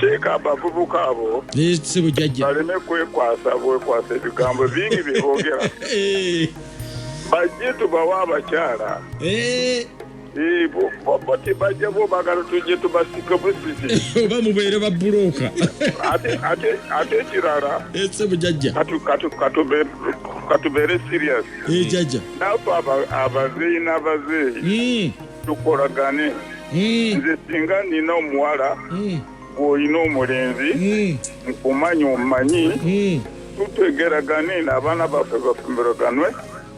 Sheikh abavubuka abo. Sebo jajja. Baleme kwekwasa ebigambo bingi bibogera. Bajitu bawa abakyala. Bati bajja bo bagala tujje tubasika busisi. Oba mubeere babbuloka. Ate kirala. Sebo jajja. Katubere serious. Jajja. Napo abazeeyi n'abazeeyi. Tukolagane. Nze singa nina omuwala. Oyina omulenzi. Nkumanya omumanyi. Tutegeragane n'abaana baffe bafumbiraganwe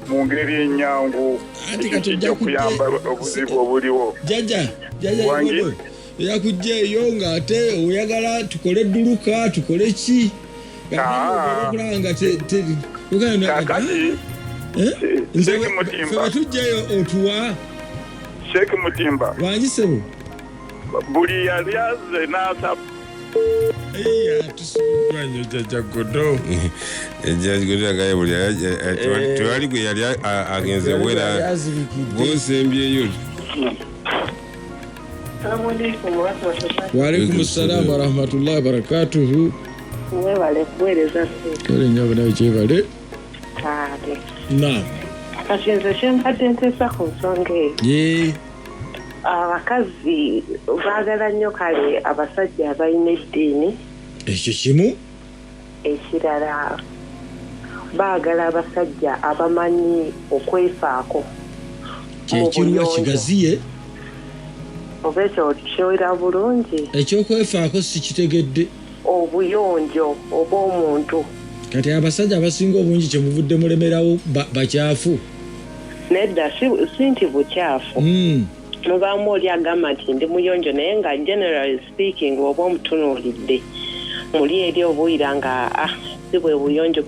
mu ngeri ennyangu. Kijja kuyamba obuzibu obuliwo. Jajja yakujja eyo ng'ate oyagala tukole edduluka tukole ki? Okulanga kakati Sheikh Mutimba tujjayo otuwa Sheikh Mutimba. Wanyisebo. Buli yali aze n'asa. Tusubwanyo jajagodo. Jajagodo agaye buli twali gwe yali agenze wera. Bosembyeyo. Waalaikum assalam wa rahmatullahi wa barakatuhu. Webale kuweereza Kale nyabo nawe kyebale. Kale. Naam. Kashinze kyempadde nteesa ku nsonga eyo. Abakazi baagala nnyo kale abasajja abalina eddiini. Ekyo kimu. Ekirala baagala abasajja abamanyi okwefaako. Kyekiruwa kigaziye. Oba ekyo kiwera bulungi. Ekyokwefaako si kitegedde. Obuyonjo oba omuntu. Kati abasajja abasinga obungi kyemuvudde mulemerawo bakyafu. Nedda si nti bukyafu. Mubaamu oli agamba nti ndi muyonjo naye nga generally speaking oba omutunuulidde muli eri obuyira nga si bwe buyonjo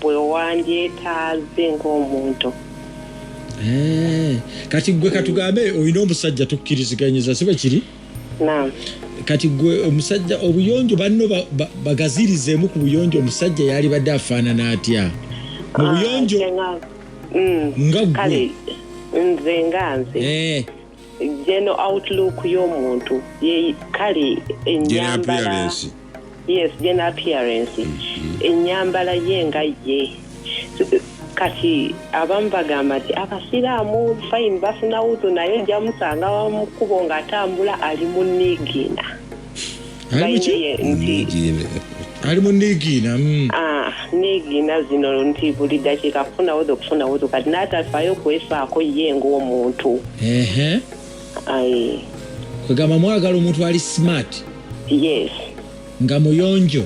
bwe wandyetaaze ng'omuntu. Kati gwe katugambe olina omusajja tukkiriziganyiza si bwe kiri? Naam. Kati gwe omusajja obuyonjo banno bagazirizeemu ku buyonjo omusajja yali badde afaanana atya? Mu buyonjo nga gwe. Nze nga nze. General outlook y'omuntu kale ennyambala. Yes, general appearance. Ennyambala ye nga ye. Kati abamu bagamba nti abasiraamu fine bafuna wutu naye ojja musanga wamukubo ng'atambula ali mu nnigiina. Ali mu nnigiina. Nnigiina zino nti buli dakiika kufuna wutu kati n'atafaayo kwefaako ye ng'omuntu. Kwegamba mwagala omuntu ali smart. Yes. Nga muyonjo.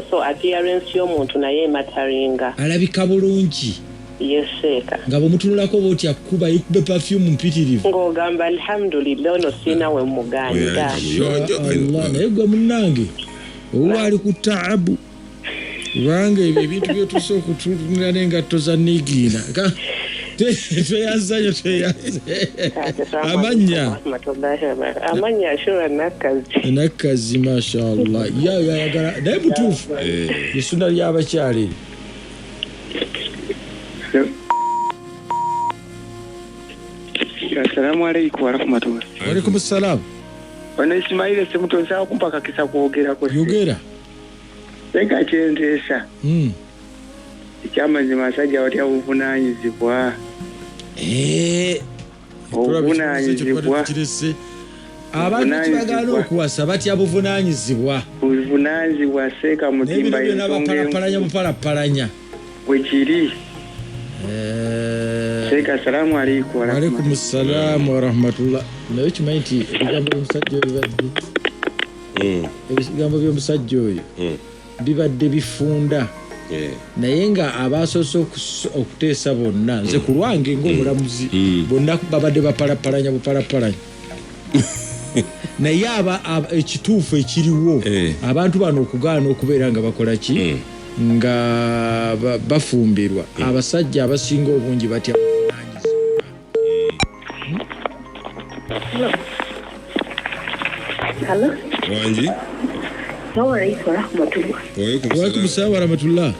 So appearance y'omuntu naye emataringa. Alabika bulungi. Yes, Sheikh. Nga bw'omutunulako bw'oti akuba yikube perfume mpitirivu. Ng'ogamba alhamdulillah ono sina we muganda. Allah naye gwe munnange owa ali ku taabu. Kubanga ebyo ebintu byetusobola okutunulira n'engatto za nnigiina. Tweyanzanyo. Amanya ashura Nakazi mashallah. Yayagala naye mutuufu. Essuna ly'abakyala. Assalamu alaikum wa rahmatullah. Wa alaikum assalam. Bano Ismail semutonsa kumpaka kisa kuogera ko. Yogera. Teka kyentesa. Ikyamazima asajja watya buvunanyizibwa. Obuvunanyizibwa. Abantu kibagala okuwasa batya buvunanyizibwa. Buvunanyizibwa Sheikh Mutimba y'empalapalanya. Wekiri. Sheikh assalamu alaikum wa rahmatullah. Alaikum assalam wa rahmatullah. Naye kimanyi nti ebigambo by'omusajja oyo bibadde. Ebigambo by'omusajja oyo bibadde bifunda. Naye nga abasoose okuteesa bonna nze ku lwange ng'omulamuzi bonna babadde bupalapalanya. Naye ekituufu ekiriwo abantu bano okugaana okubeera nga bakola ki nga bafumbirwa abasajja abasinga obungi batya Hello. Wanji. Assalamualaikum warahmatullah. Waalaikum assalam warahmatullah.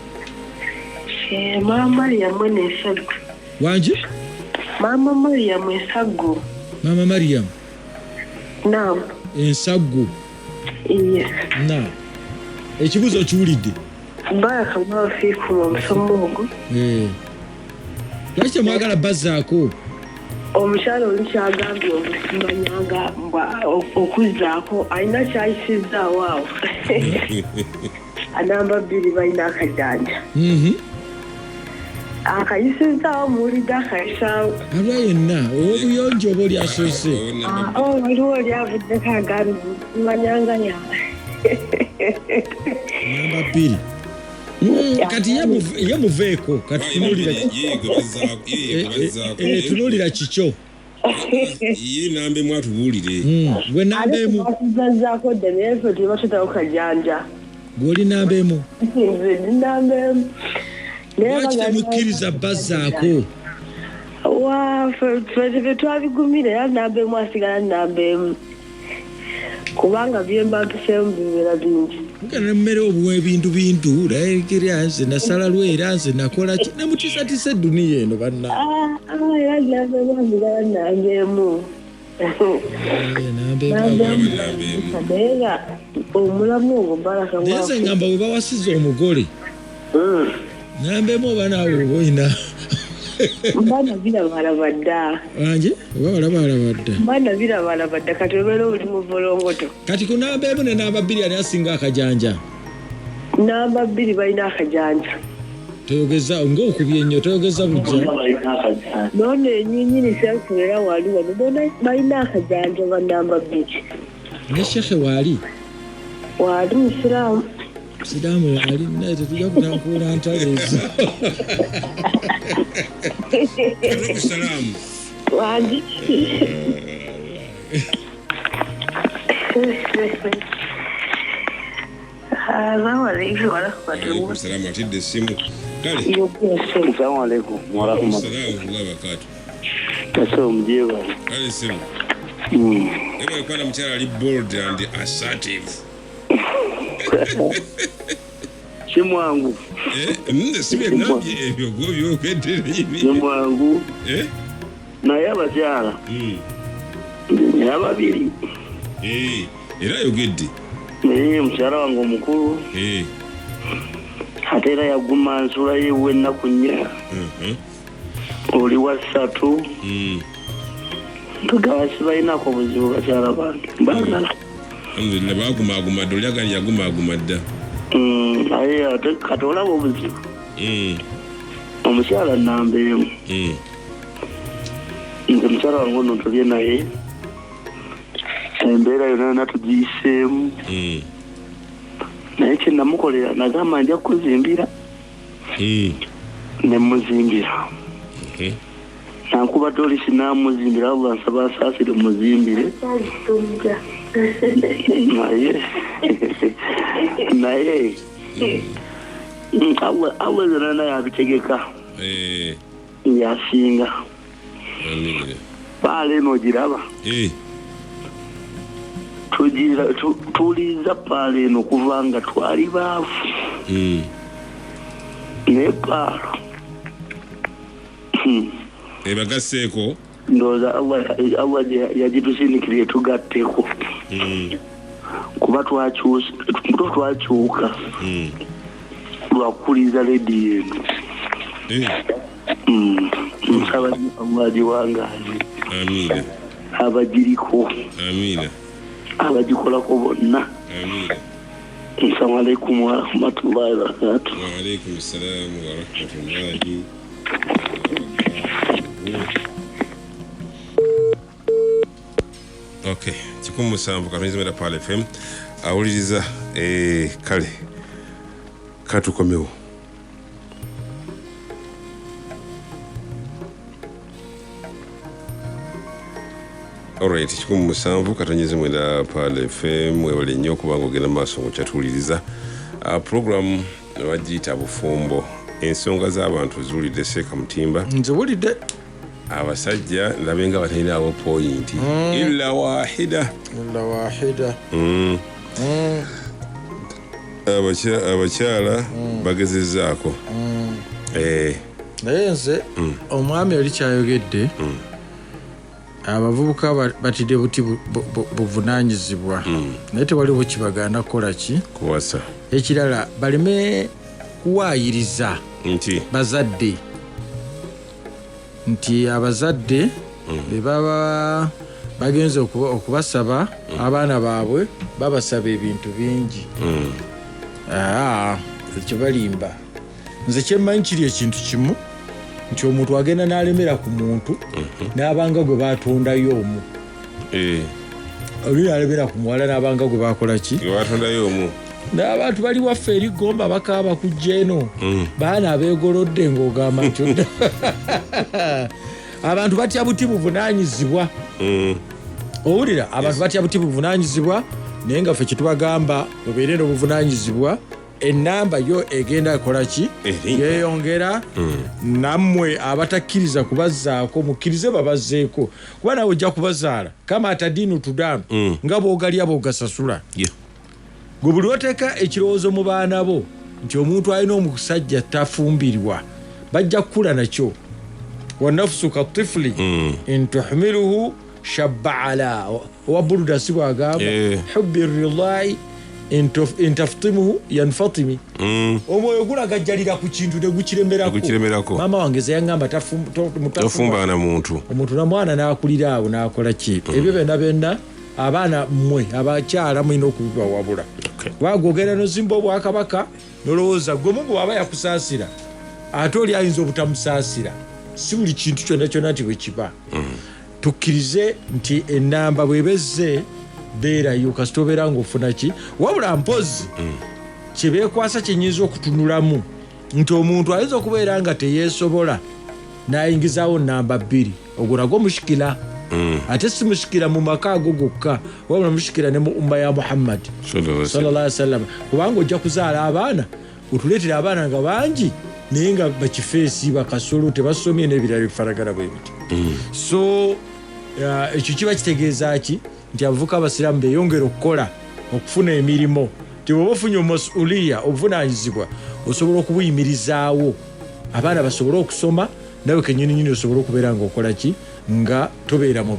Mama Mariam Esago. Wanji? Mama Mariam Esago. Mama Mariam. Naam. Esago. Yes. Naam. Ekibuzo kiwulidde. Barakallahu fiikum omusomogo. Lwaki mwagala bazzaako? Omukyala oli kyagambye omusimanyanga okuzzaako alina kyayisizaawo awo. Anamba bbiri balina akajanja. Akayisizaawo muwulidde akayisaawo. Alwa yenna ow'obuyonjo oba oli asoose. Waliwo oli avuddeko agambye omusimanyanga yange. Namba bbiri. Kati ye muveeko kati tunulira kikyo ye nambe mwatubuulire gwe nambeemu azzaako dde naye ffe tebatutawo kajanja gw'oli nambeemu nze ndi nambeemu lwaki temukkiriza bazzaako Wa fete twabigumira ya nambe mwasigala nambe kubanga byemba tusembera bingi kana mmere obuwe bintu laikirianze na sala lweranze nakola ki namutisatise dunia eno banna ya nambe mwasigala nambe mu nambe omulamu ogwo baraka mwa nze ngamba bwe bawasiza omugole nambe mu bana abo boina mbana bila balabadda anje wala balabadda mbana bila balabadda katobero oli mu volongoto kati kunambe emu ne namba bbiri ali asinga akajanja namba bbiri balina akajanja toyogeza ng'okubye ennyo toyogeza bujja none enyinyini sekulera wali wano bona balina akajanja banamba bbiri ne shekhe wali musiraamu Sidamu wali naye tetujja kutankula ntalezo Salamu wandi Assalamu alaikum warahmatullahi salamu atidde simu kale Assalamu alaikum wa rahmatullahi wa barakatuh Kaso mjeva kale simu eba kwa na mchara ali bold and assertive Simu wangu sibe ngambye ebyo gobyo kwendere hivi simu wangu na yaba jara yaba biri era yogedde mchara wangu mukuru atera yaguma nsula yewe nakunya oli wasatu tugawasiba inako buzibu bachara bantu mbagala alhamdulillah baguma dolyaga yaguma dda aye ate katola obuzibu omukyala nambeemu nze mukyala wange ono tolye naye embeera yonna natugiyiseemu naye kyenamukolera nagamba nja kuzimbira nemuzimbira nankuba tolisi namuzimbira Allah nsaba asaasire muzimbire naye Allah zana yabitegeka yasinga paale eno giraba tuliza paale eno kubanga twali baavu naye paalo ebagaseeko ndowooza Allah yagitusinikiriye tugatteko kuba twakyuka lwakuliza lediyo eno nsaba Allah giwangaazi amina abagiriko amina abagikolako bonna amina Assalamu alaikum wa rahmatullahi wa barakatuh wa alaikum assalam wa rahmatullahi Okay, chikumu sambu katunizimira pale FM awuliriza kale katukomewo alright chikumu sambu katunizimira pale FM wewale nnyo kubanga ogenda maaso ngokyatuwuliriza program wagiyita bufumbo ensonga z'abantu ziwulidde Sheikh Mutimba nziwulidde abasajja ndabenga batalina abo point illa wahida abakyala bagezezaako naye nze omwami oli kyayogedde abavubuka batidde buti buvunaanyizibwa naye tewaliwo kibagaana kukola ki kuwasa ekirala baleme kuwaayiriza nti bazadde nti abazadde bebaba bagenze okubasaba abaana baabwe babasaba ebintu bingi ekyo balimba nze kyemmanyi kiri ekintu kimu nti omuntu agenda n'alemera ku muntu n'abanga gwe batondayo omu oli n'alemera ku muwala n'abanga gwe bakola ki batondayo omu n'abantu bali waffe eri gomba bakaaba kujja eno baana abeegolodde ng'ogamba nti abantu batya buti buvunaanyizibwa owulira abantu batya buti buvunaanyizibwa naye nga ffe kyetubagamba mubeere n'obuvunaanyizibwa enamba yo egenda kola ki yeyongera nammwe abatakkiriza kubazzaako mukkirize babazzeeko kuba nawe ojja kubazaala kama atadinu tudamu nga boogalya boogasasula gwe buli oteeka ekirowoozo mu baana bo nti omuntu alina omusajja tafumbirwa bajja kukula nakyo wanafusu katifuli intuhmiluhu shabba ala waburuda sibwagamba hubbi rillahi intaftimuhu yanfatimi omwoyo gulagajjalira ku kintu negukiremerako maama wange zeyangamba tofumba na muntu omuntu namwana nakulira awo nakola ki ebyo byonna abaana mmwe abakyala mulina okubibawabula wagogera nozimba obwakabaka nolowooza gwe Mungu waba yakusaasira ate oli ayinza obutamusaasira si buli kintu kyonna kyonna nti bwe kiba tukkirize nti ennamba bwebezze beerayo kasita obeera ng'ofuna ki wabula mpozi kyebeekwasa kyenyinza okutunulamu nti omuntu ayinza okubeera nga teyeesobola n'ayingizaawo nnamba 2 ogwo nagwo mushikira ate si mushikira mu maka ago gokka wabula mushikira ne mu umma ya Muhammad sallallahu alaihi wasallam kubanga ojja kuzaala abaana otuleetera abaana nga bangi naye nga bakifeesi bakasolo tebasomye n'ebirala bifaragana bwe biti so ekyo kiba kitegeeza ki nti abavuka abasiraamu beeyongera okukola okufuna emirimu nti bw'oba ofunye omusuliya obuvunaanyizibwa osobola okubuyimirizaawo abaana basobole okusoma nawe kennyininyini osobola okubeera ng'okola ki nga tobeera mu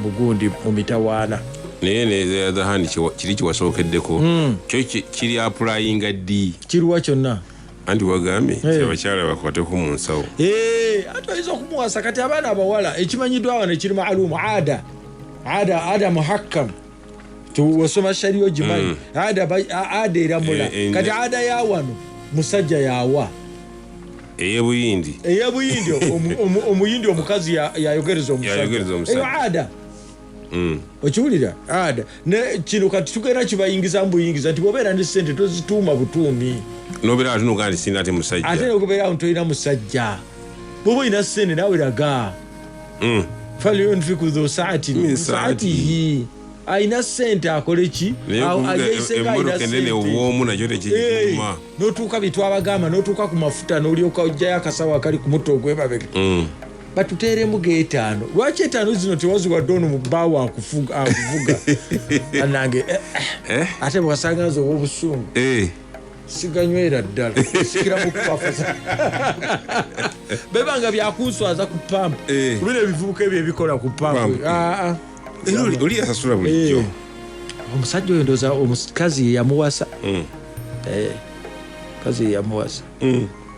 bugundi mu mitawaana naye thehandi kiri kiwasookeddeko kyo kiri apurayinga ddi kiruwa kyonna anti wagambye abakyala bakwateko mu nsawo ate oyinza okumuwasa kati abaana abawala ekimanyiddwa wano ekiri maalumu ada muhakkam wasoma shariyo gimanyi ada eramula kati ada yawano musajja yawa eyebuyindi omuyindi omukazi yayogereza omusajja eyo ada okiwulira ada kino kati tugenda kibayingiza mu buyingiza nti bwobeera ne ssente tozituuma butuumi nobeera atunuga nti sina ate musajja ate nokubeera ntolina musajja bwoba olina ssente nawe raga falyunfiku dhu saatin min saatihi ayina ssente akole ki emmotoka enene obwomu nakyo tekiguma n'otuuka byetwabagamba n'otuuka ku mafuta n'olyoka ojjayo akasawo akali ku mutto ogwebabega batuteeremu geetaano lwaki etaano zino tewaziwadde ono mu bbaawo akuvuga anange ate bwasanga nze obwobusungu siganywera ddala sikira mukubafuza bebanga byakunswaza ku pampu lwina ebivubuka ebyo ebikola ku pampu oli yasasula bulijjo omusajja oyo ndooza omukazi yeyamuwasa kazi yeyamuwasa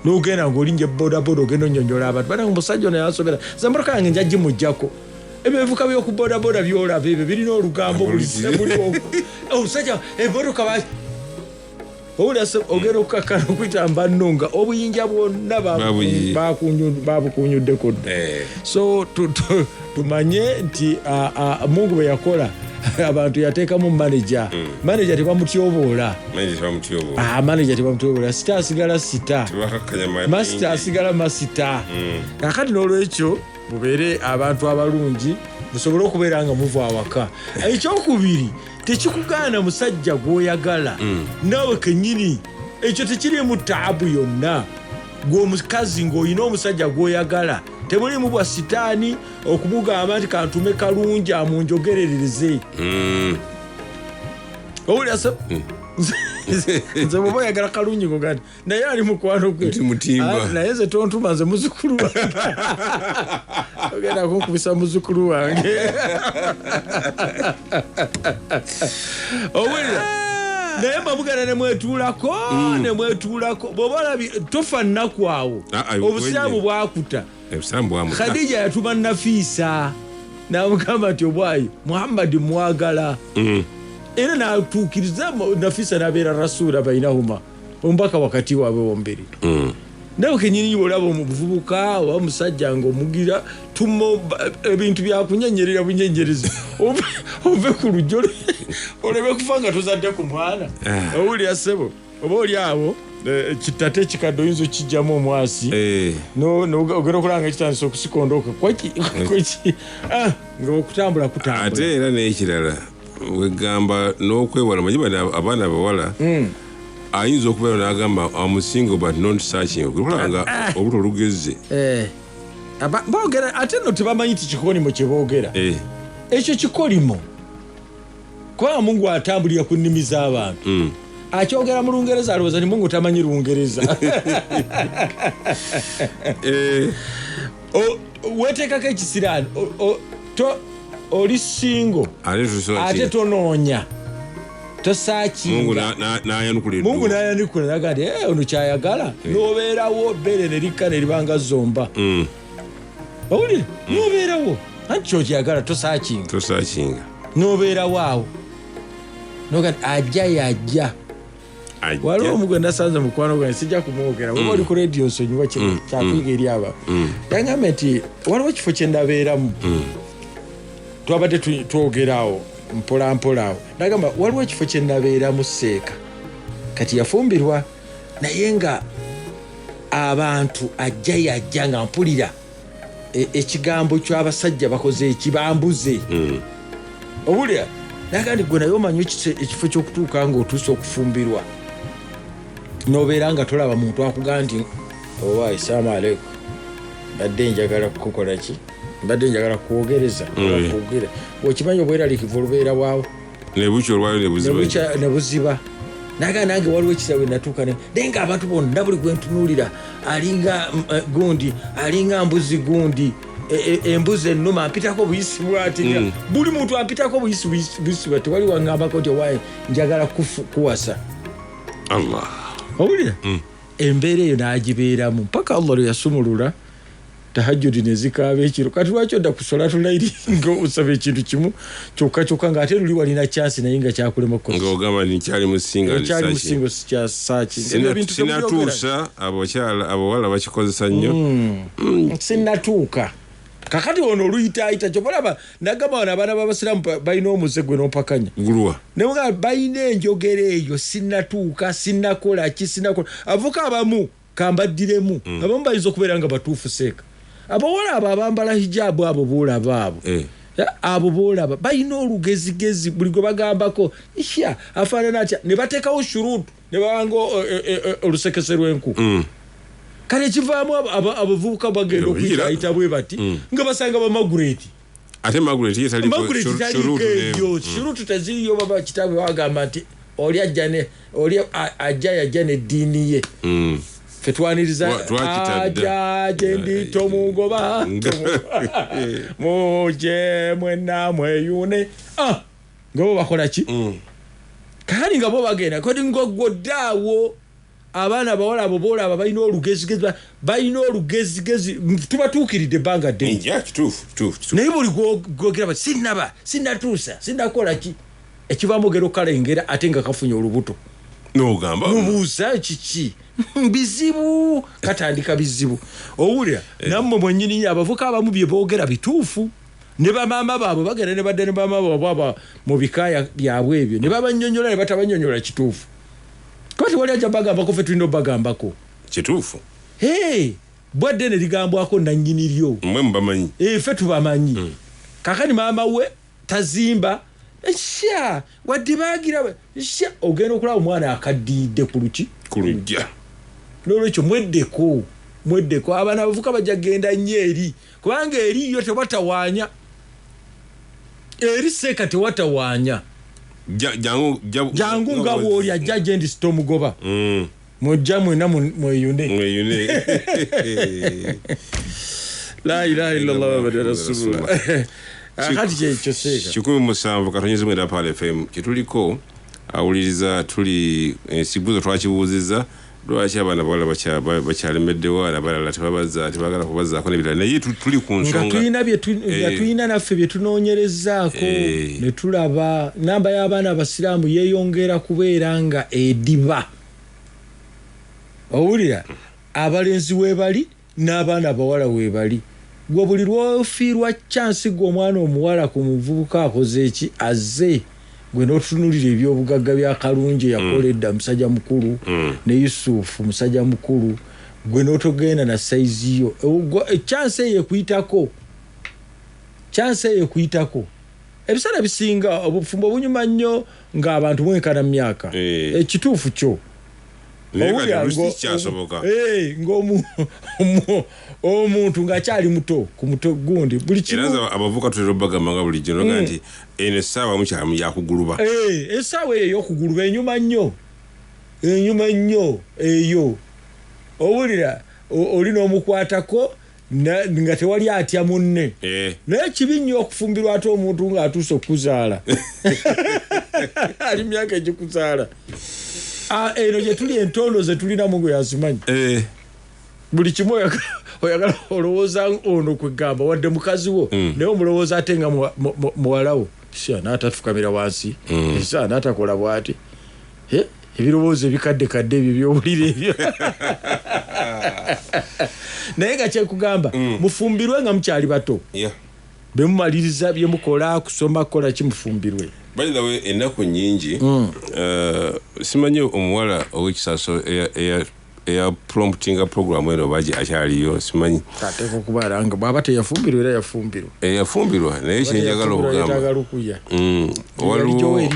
n'ogenda ng'olinnya bodaboda ogenda onyonyola abantu bana omusajja ono yasobera zammotoka yange nja gimuggyako ebyo ebivuka by'oku bodaboda byolaba ebyo birina olugambo buliwo omusajja emmotoka owulira ogenda okukakkana okuyita mbanno nga obuyinja bwonna babukunyuddeko dda so tumanye nti Mungu bwe yakola abantu yateekamu manager tebamutyoboola manager tebamutyoboola sita asigala sita masita asigala masita kakati n'olwekyo mubeere abantu abalungi musobole okubeera nga muva awaka ekyokubiri tekikugaana musajja gw'oyagala naawe kennyini ekyo tekirimu taabu yonna gw'omukazi ng'olina omusajja gw'oyagala temulimu bwa sitaani okumugamba nti kantume Kalungi amunjogerereze owulira nze bwoba oyagala Kalungi ngogati naye ali mukwano gwe naye nze tontuma nze muzukulu wange ogenda kunkubisa muzukulu wange owulira naye mbamugenda nemwetuulako bwoba olabi tofa nnaku awo obusiraamu bwakuta Khadija yatuma Nafiisa n'amugamba nti obwayi Muhammad mwagala era n'atuukiriza Nafiisa n'abeera rasuula bainahuma omubaka wakati waabwe bombiri nawe kenyini olaba omuvubuka oba omusajja ng'omugira tumo ebintu byakunyenyerera bunyenyereza ove ku lujjo olebe kufa nga tozadde ku mwana owulira ssebo oba oli awo kitate kikadde oyinza okijjamu omwasi ogenda okulanga ekitandisa okusikondooka ng'okutambula kutambula ate era n'ekirala wegamba n'okwewala manyi bano abaana abawala ayinza okubeera n'agamba I'm single but not searching okulanga obuto olugezze boogera ate no tebamanyi ti kikolimo kye boogera ekyo kikolimo kuba Mungu atambulira ku nnimi z'abantu akyogera mu Lungereza alowooza ni Mungu tamanyi Lungereza weteekako ekisiraani oli singo ate tonoonya tosaakinga Mungu n'ayanukula naga nti ono kyayagala n'obeerawo bbeere ne likka ne libanga zomba owulire n'obeerawo anti kyokyayagala tosaakinga n'obeerawo awo noga ajja yajja waliwo omugwe nasanze mukwano gwange sijja kumwogera weba oli ku rediyo nsonyiwa kyakuyiga eri aba yaŋŋambye nti waliwo ekifo kye ndabeeramu twabadde twogeraawo mpolampola awo nagamba waliwo ekifo kye ndabeeramu seeka kati yafumbirwa naye nga abantu ajja yajja nga mpulira ekigambo ky'abasajja bakoze ekibambuze owulira naga nti gwe naye omanyi ekifo ky'okutuuka ng'otuuse okufumbirwa n'obeera nga tolaba muntu akugamba nti owaayi salamu aleikum mbadde njagala kukola ki mbadde njagala kwogereza kwogera okimanyi obweraliikivu olubeera bwawo ne buziba naga nange waliwo ekisa we natuuka naye nga abantu bonna buli gwe ntunuulira alinga gundi alinga mbuzi gundi embuzi ennuma ampitako buyisi bwati buli muntu ampitako buyisi bwati wali wangambako nti owaayi njagala kuwasa Allah owulira embeera eyo n'agibeeramu mpaka Allah lwe yasumulula tahajjudi ne zikaaba ekiro kati lwaki odda kusola tulayiri ng'osaba ekintu kimu kyokka ng'ate luli walina chansi naye nga kyakulema ng'ogamba nti kyali musinga sinatuusa abawala bakikozesa nnyo sinatuuka kakati ono oluyitaayita kyobalaba nagamba wano abaana b'abasiraamu balina omuze gwe n'ompakanya gulwa naye balina enjogera eyo sinatuuka sinakola ki sinakola avuka abamu kambaddiremu abamu bayinza okubeera nga batuufu seeka abawala abo abambala hijaabu abo boolaba abo boolaba balina olugezigezi buli gwe bagambako isha afaanana atya ne bateekawo shuruutu ne babanga olusekese lw'enku kale kivaamu abavubuka bagenda okuyitaayita bwe bati nga basanga bamagureti ate magureti taliko shuruutu teziriyo baba kitaabwe bagamba nti oli ajja yajja n'eddiini ye fetwaniriza ajaje ndito mugoba muje mwena mweyune ngabo bakola ki kali ngabo bagenda kodi ngogoddawo abaana bawala abo boolaba balina olugezigezi tubatuukiridde ebbanga ddene naye buli gwogera bati sinatuusa sinakola ki ekivaamu ogera okalengera ate nga kafunye olubuto n'ogamba mubuuza kiki bizibu katandika bizibu owulira nammwe mwennyini abavuka abamu bye boogera bituufu ne bamaama baabwe bagenda ne badde ne bamaama baabwe mu bikaaya byabwe ebyo ne babannyonnyola ne batabanyonnyola kituufu kati wali ajja bagambako ffe tulina obbagambako kituufu bwadde ne ligambwako nannyini lyo mmwe mubamanyi ffe tubamanyi kakani maama we tazimba sha wadde baagira sha ogenda okulaba omwana akaddiidde ku luki ku lujja n'olwekyo mweddeko abaana abavuka bajja genda nnyo eri kubanga eriyo tewatawaanya eri seeka tewatawaanya jangu nga bw'oli ajja gyendi sitomugoba mujja mwena mweyune la ilaha illallah muhammadur rasulullah kati kyekyo seeka 17 katonyeze mwenda pale FM kituliko awuliriza tuli sibuzo twakibuuziza lwaki abaana bawala bakyalemeddewo abalala tebagala kubazaako nebirala naye tuli ku nsonga tulina naffe bye tunoonyerezaako ne tulaba namba y'abaana abasiraamu yeeyongera kubeera nga ediba owulira abalenzi weebali n'abaana abawala weebali gwe buli lwofiirwa chansi gwe omwana omuwala ku muvubuka akoze eki azze gwe n'otunulira ebyobugagga bya Kalungi yakoledda musajja mukulu ne Yusufu musajja mukulu gwe n'otogenda na saizi yo chance ekuyitako ebisala bisinga obufumbo bunyuma nnyo ng'abantu mwekana mu myaka ekituufu kyo omuntu ng'akyali muto ku muto gundi buli kimu era abavuka tulero bagamba bulijjo noga nti eno essaawa mukyamu yakuguluba essaawa eyo ey'okuguluba enyuma nnyo eyo owulira oli n'omukwatako nga tewali atya munne naye kibi nnyo okufumbirwa ate omuntu ng'atuuse okuzaala ali myaka egikuzaala eno gye tuli entondo ze tulinamu gwe yazimanyi buli kimu oyagala olowooza ono kwegamba wadde mukazi wo naye omulowooza ate nga muwalawo kisa n'atafukamira wansi kisa n'atakola bw'ati ebirowoozo ebikaddekadde ebyo by'owulira ebyo naye nga kyekugamba mufumbirwe nga mukyali bato bemumaliriza byemukola kusoma kukola kimufumbirwe. By the way, ennaku nyingi simanyi omuwala ow'ekisaaso eya promptinga program eno baji akyaliyo simanyi tateeka okubaala nga bw'aba teyafumbirwa era yafumbirwa naye kyenjagala okugamba waliwo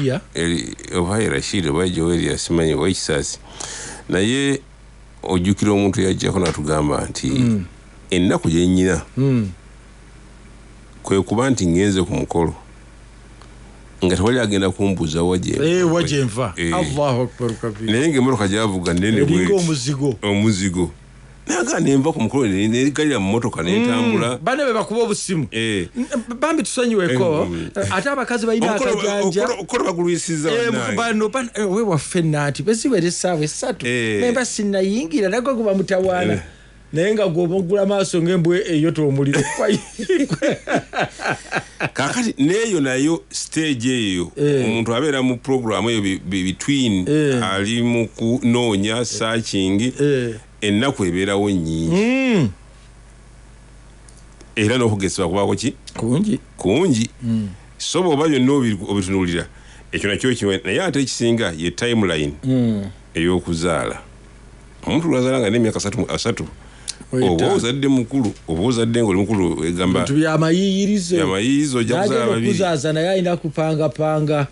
oba Rashid oba Joeria simanyi ow'ekisaasi naye ojjukira omuntu yajjako natugamba nti ennaku gye nnyina kwe kuba nti ngenze ku mukolo nga tewali agenda kumbuuza wajenva Allahu akbar kabir naye ng'emmotoka gyavuga nnene omuzigo naga nemva ku mukolo nerigalira mu motoka n'entambula bane be bakuba obusimu bambi tusonyiweko ate abakazi balina akajanja okolo bagulwisiza bano we waffe naati beziwere essaawa essatu memba sinnayingira nagwe guba mutawaana naye nga gw'omugula maaso ng'embwe eyo tomuliro kakati neeyo nayo stage eyo omuntu abeera mu program eyo between ali mu kunoonya searching ennaku ebeerawo nnyingi era n'okugesebwa kubaako ki kungi so bw'oba byonna obitunuulira ekyo nakyo kiwe naye ate ekisinga ye timeline ey'okuzaala omuntu lwazaala nga n'emyaka 3 oba ozadde mukulu oba ozadde ng'oli mukulu egamba yamayiyizo ojja kuzaala babiri okuzaaza naye alina kupangapanga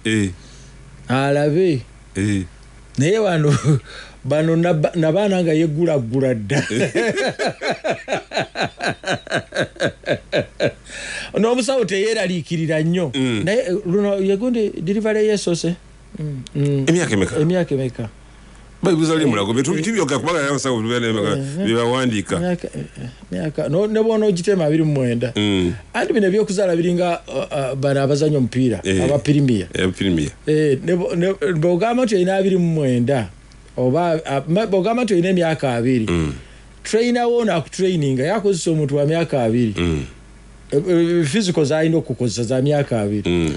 alabe naye bano nabaana nga yeggulaggula dda n'omusawo teyeeraliikirira nnyo naye luno yegundi delivery yesose emyaka emeka bayibuza mulago bitubyoka kubagala abasawo byebawandiika ne bwona ogitema 29 andi bino ebyokuzaala biringa bano abazanya omupiira abapirimiya bwogamba nti olina 29 oba bwogamba nti olina emyaka 2 trainer wo naakutraininga yakozesa omuntu wa myaka 2 physical zalina okukozesa za myaka 2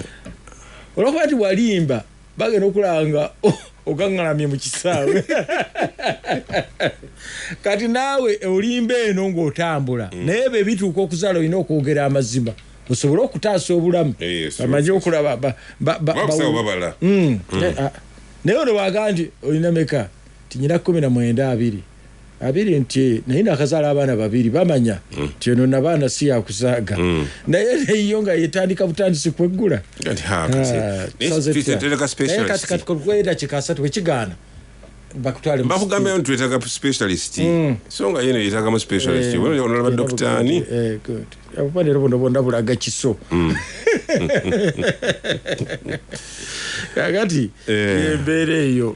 olwokuba nti walimba bagenda okulanga ogangalamye mu kisaawe kati naawe olimba eno ng'otambula naye be bituuka okuzaala olina okwogera amazima osobole okutaasa obulamu bamanye okulaba babala naye ono waagaa nti olina meka tinyina 19 abiri nti naye nakazaala abaana 2 bamanya nti eno nabaana si yakuzaaga naye neyo nga yetandika butandisi kweggula kati kweda kikasatu wekigaana bakutwale bakugambye nti twetaaga specialist so nga yeno yetaaga specialist onalaba dokitaani abupanero bondabonda bulaga kiso kakati embeera eyo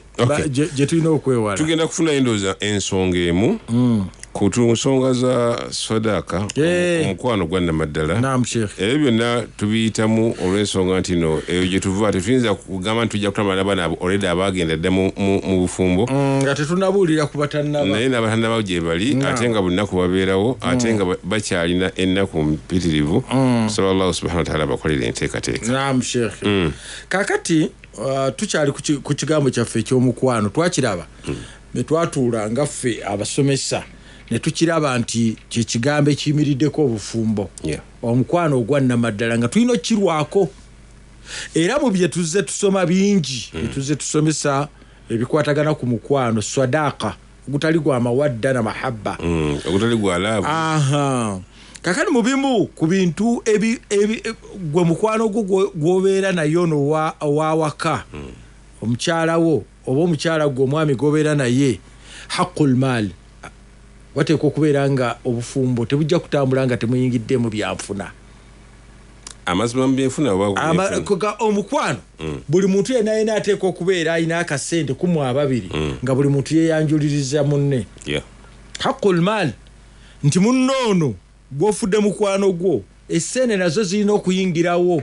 gye tulina okwewala tugenda kufuna endooza ensonga emu ku nsonga za sodaka omukwano gwa Namaddala ebyo byonna tubiyitamu olw'ensonga nti no eyo gye tuva tetuyinza kugamba nti tujja kutamala n'abaana already abagenda dda mu bufumbo nga tetunabuulira ku batannaba naye n'abatannaba gye bali ate nga bunaku babeerawo ate nga bakyalina ennaku mpitirivu sallallahu subhanahu wa ta'ala bakolera enteekateeka. Naam Sheikh. Kakati tukyali ku kigambo kyaffe eky'omukwano twakiraba ne twatuula nga ffe abasomesa ne tukiraba nti kye kigambo ekiyimiriddeko obufumbo omukwano ogwa Namaddala nga tulina okirwako era mu bye tuzze tusoma bingi tuzze tusomesa ebikwatagana ku mukwano swadaka ogutali gwa mawadda na mahabba ogutali gwa laavu kakani mu bimu ku bintu gwe mukwano gwobeera nayo n'owawaka omukyala wo oba omukyala gwe omwami gwobeera naye haqqul mal wateekwa okubeera nga obufumbo tebujja kutambula nga temuyingidde mu byanfuna amazima mu byenfuna omukwano buli muntu yenna ateekwa okubeera alina akasente kumu ababiri nga buli muntu yeyanjuliriza munne haqqul mal nti munno ono gw'ofudde mukwano gwo essene nazo zirina okuyingirawo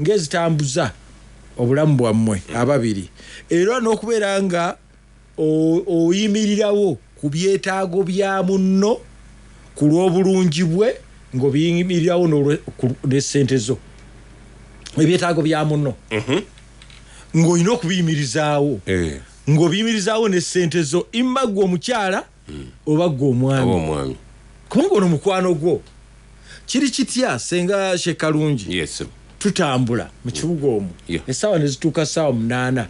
ng'ezitambuza obulamu bwammwe ababiri era n'okubeera nga oyimirirawo ku byetaago bya munno ku lw'obulungi bwe ng'obiyimirirawo n'essente zo ebyetaago bya munno ng'olina okubiyimirizaawo ng'obiyimirizaawo n'essente zo imma gwe omukyala oba gwe omwami kubanga ono mukwano gwo kiri kitya senga Sheikh Kalungi tutambula mu kibuga omwo essaawa ne zituuka ssaawa 8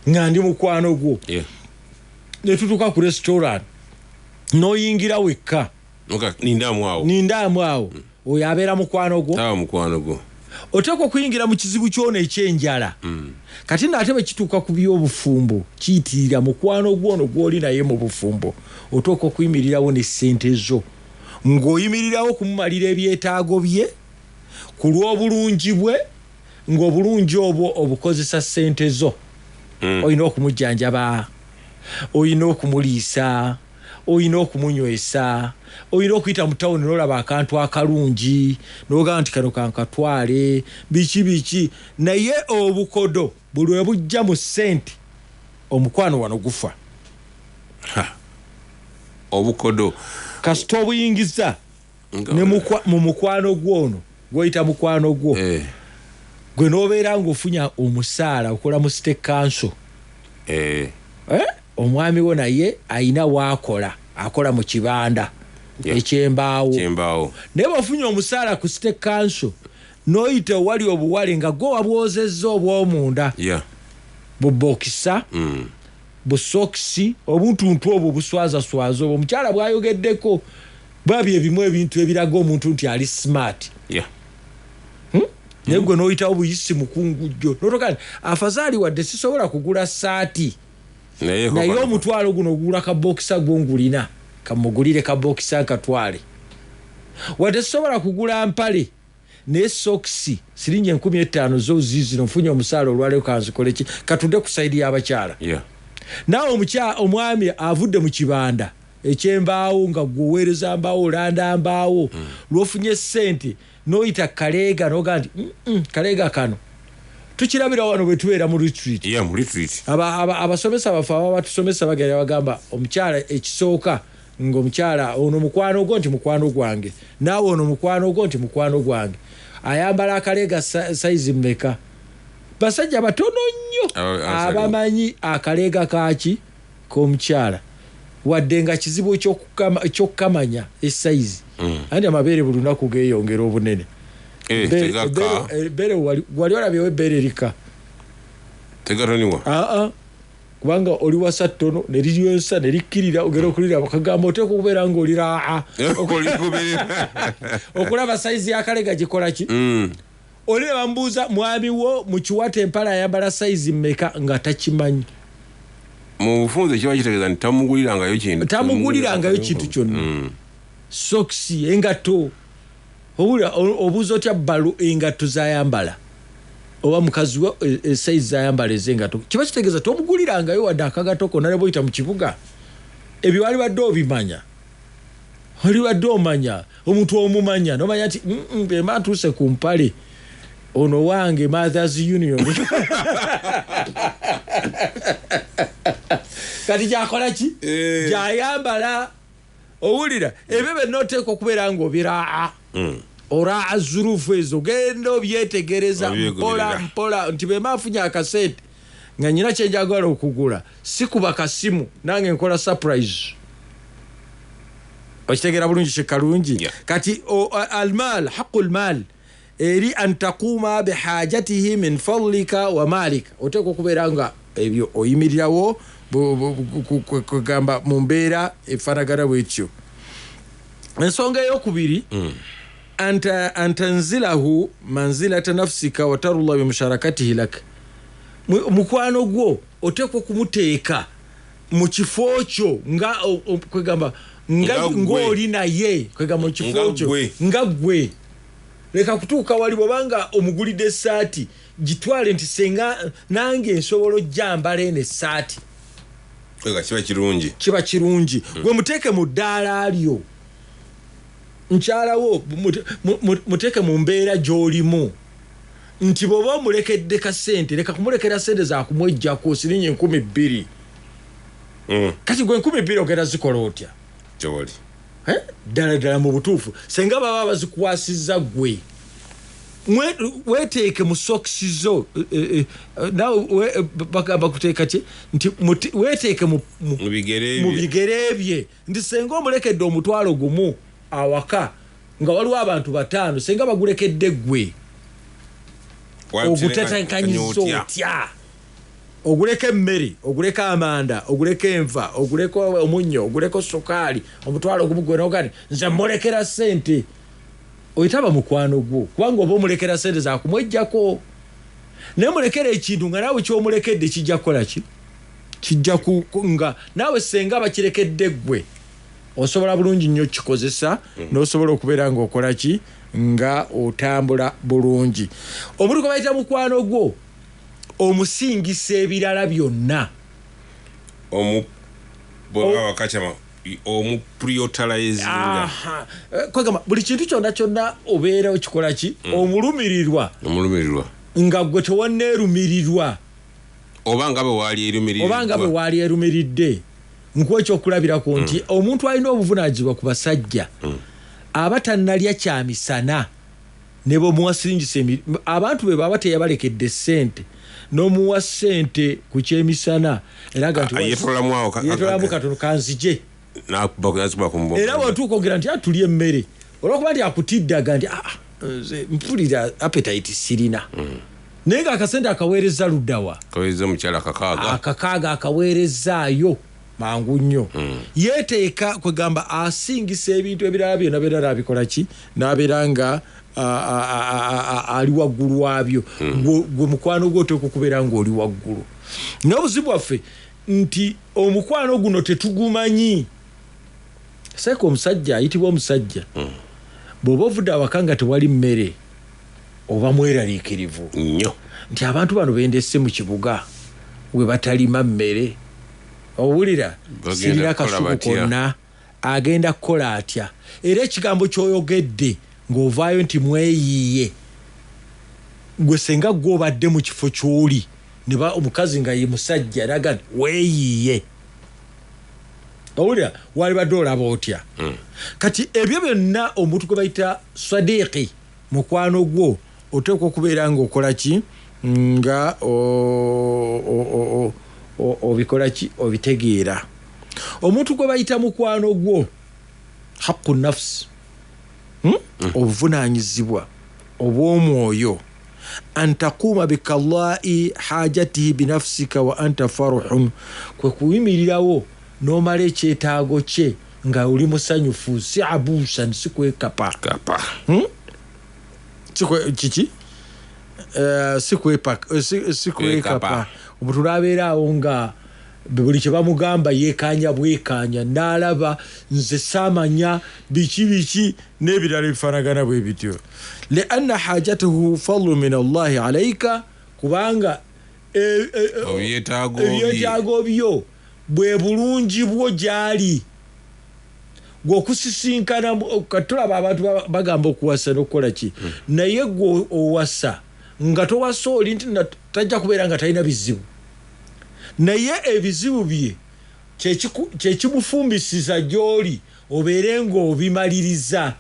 nga ndi mukwano gwo ne tutuuka ku restaurant n'oyingira wekka nindaamu awo oyo abeera mukwano gwo oteekwa okuyingira mu kizibu ky'ono ekyenjala kati naate bwe kituuka ku by'obufumbo kiyitirira mukwano gw'ono gw'oli naye mu bufumbo oteekwa okuyimirirawo n'essente zo ng'oyimirirawo kumumalira ebyetaago bye ku lw'obulungi bwe ng'obulungi obwo obukozesa ssente zo olina okumujjanjaba olina okumuliisa olina okumunywesa olina okuyita mu tawuni n'olaba akantu akalungi n'ogamba nti kano kankatwale biki naye obukodo buli we bujja mu ssente omukwano wano gufa obukodo kasita obuyingiza mu mukwano gw'ono gw'oyita mukwano gwo gwe n'obeera ng'ofunya omusaala okola mu state council omwami wo naye ayina akola mu kibanda ekyembaawo naye bw'ofunye omusaala ku state council n'oyita owali obuwale nga gwe wabwozezza obw'omunda bubokisa busokisi obuntuntu obwo buswazaswaza obwo omukyala bwayogeddeko babye ebimu ebintu ebiraga omuntu nti ali smart naye gwe n'oyitawo buyisi mukungujjo notokani afazaali wadde sisobola kugula saati naye omutwalo guno ogula kabokisa gwongulina kamugulire kabokisa nkatwale wadde sisobola kugula mpale naye sokisi siringi 15,000 zo zizino nfunye omusaala olwaleero kanzikoleki katudde ku saidi y'abakyala naawe omwami avudde mu kibanda ekyembaawo nga gweweereza mbaawo olanda mbaawo lw'ofunye ssente n'oyita kaleega n'ogaa nti kaleega kano tukirabira wano bwe tubeera mu retreat abasomesa baffe aba batusomesa bagenda bagamba omukyala ekisooka ng'omukyala ono mukwano gwo nti mukwano gwange naawe ono mukwano gwo nti mukwano gwange ayambala akaleega saizi mmeka basajja batono nnyo abamanyi akaleega kaaki k'omukyala wadde nga kizibu ky'okukamanya esaizi andi amabeere buli lunaku geeyongera obunene ebbere wali olabyewo ebbeere erika tegatoniwa kubanga oli wasa ttono ne liryonsa ne likkirira ogera okulira bakagamba oteeka okubeera ng'oli raa okulaba saizi y'akaleega gikola ki oli ne bamubuuza mwami wo mu kiwata empala ayambala saizi mmeka nga takimanyi mu bufunze kiba kitegeeza nti tamugulirangayo kintu kyonna sokisi engatto obuuza otya balo engatto zayambala oba mukazi we esaizi zayambala ez'engatto kiba kitegeeza tomugulirangayo wadde akagato konna ne boyita mu kibuga ebyo wali badde obimanya wali badde omanya omuntu omumanya nomanya nti emba ntuuse ku mpale ono wange Mothers Union kati gyakola ki gyayambala owulira ebyo byonna oteeka okubeera ng'obiraa oraa zurufu ezo genda obyetegereza mpola nti bwe maafunye akasente nga nyina kyenjagala okugula sikuba kasimu nange nkola surprise okitegeera bulungi Sheikh Kalungi kati almal haqqul mal eri an taquuma bihajatihi min fadlika wa malika oteeka okubeera nga ebyo oyimirirawo kugamba mu mbeera efaanagana bwetyo ensonga ey'okubiri antanzilahu manzilata nafsika wa tarula bimusharakatihi laka mukwano gwo oteekwa okumuteeka mu kifo kyo nga kwegamba ng'oli naye kwegamba mu kifo kyo nga ggwe leka kutuuka wali bw'obanga omugulidde essaati gitwale nti senga nange nsobola ojjambala eno essaati kiba kirungi gwe muteeke mu ddaala lyo nkyalawo muteeke mu mbeera gy'olimu nti bw'oba omulekedde ka ssente leka kumulekera ssente zakumwejjako sirinye 2,000 kati gwe 2,000 ogenda zikola otya gyoli ddala mu butuufu senga baba bazikwasizza gwe weteeke mu sokisi zo nawe bagamba kuteeka ki nti weteeke mu bigere bye nti senga omulekedde omutwalo gumu awaka nga waliwo abantu 5 senga bagulekedde gwe ogutatankanyiza otya oguleka emmere oguleka amanda oguleka enva oguleka omunnyo oguleka sukaali omutwalo gumu gwe nogani nze mulekera ssente oyitaba mukwano gwo kubanga oba omulekera ssente zakumwejjako naye mulekera ekintu nga naawe kyomulekedde kijja kukola ki kijja nga naawe senga bakirekedde ggwe osobola bulungi nnyo kikozesa n'osobola okubeera ng'okola ki nga otambula bulungi omuntu gwe bayita mukwano gwo omusingisa ebirala byonna omuprioritizing kwegamba buli kintu kyonna obeera okikola ki omulumirirwa nga gwe tewanneerumirirwa oba nga bwe waali erumiridde nkuwa ekyokulabirako nti omuntu alina obuvunaanyizibwa ku basajja aba tannalya kyamisana ne bwemuwasiringisa abantu be baba teyabalekedde ssente n'omuwa ssente ku kyemisana eraga nti yetolamu katono kanzije era bw'otuuka ogira nti atulya emmere olwokuba nti akutiddaga nti mpulira appetite sirina naye ng'akasente akaweereza luddawa akakaaga akaweerezaayo mangu nnyo yeeteeka kwegamba asingisa ebintu ebirala byonna beera abikola ki n'abeera nga ali waggulu wabyo gwe mukwano gwo oteeka okubeera ng'oli waggulu n'obuzibu bwaffe nti omukwano guno tetugumanyi seeka omusajja ayitibwa omusajja bw'oba ovudde awaka nga tewali mmere oba mweraliikirivu nnyo nti abantu bano bendesse mu kibuga we batalima mmere owulira sirina kasuku konna agenda kukola atya era ekigambo ky'oyogedde ng'ovaayo nti mweyiiye gwe senga gw'obadde mu kifo ky'oli ne omukazi nga ye musajja naga nti weeyiiye owulira wali badde olaba otya kati ebyo byonna omuntu gwe bayita sadiiki mukwano gwo oteekwa okubeera ng'okola ki nga obikola ki obitegeera omuntu gwe bayita mukwano gwo haqqu nafsi obuvunaanyizibwa obw'omwoyo antakuuma bikallaa'i haajatihi binafsika wa anta faruhun kwe kuyimirirawo n'omala ekyetaago kye nga oli musanyufu si abuusan si kwekapa kiki si kwekapa omuntu n'abeera awo nga buli kye bamugamba yeekanya bwekanya n'alaba nze saamanya biki n'ebirala ebifaanagana bwe bityo lianna haajatahu fadlu min allahi alaika kubanga ebyetaago byo bwe bulungi bwo gyali gwe okusisinkana katulaba abantu bagamba okuwasa n'okukola ki naye gwe owasa nga towasa oli nti tajja kubeera nga talina bizibu naye ebizibu bye kyekimufumbisiza gy'oli obeere ng'obimaliriza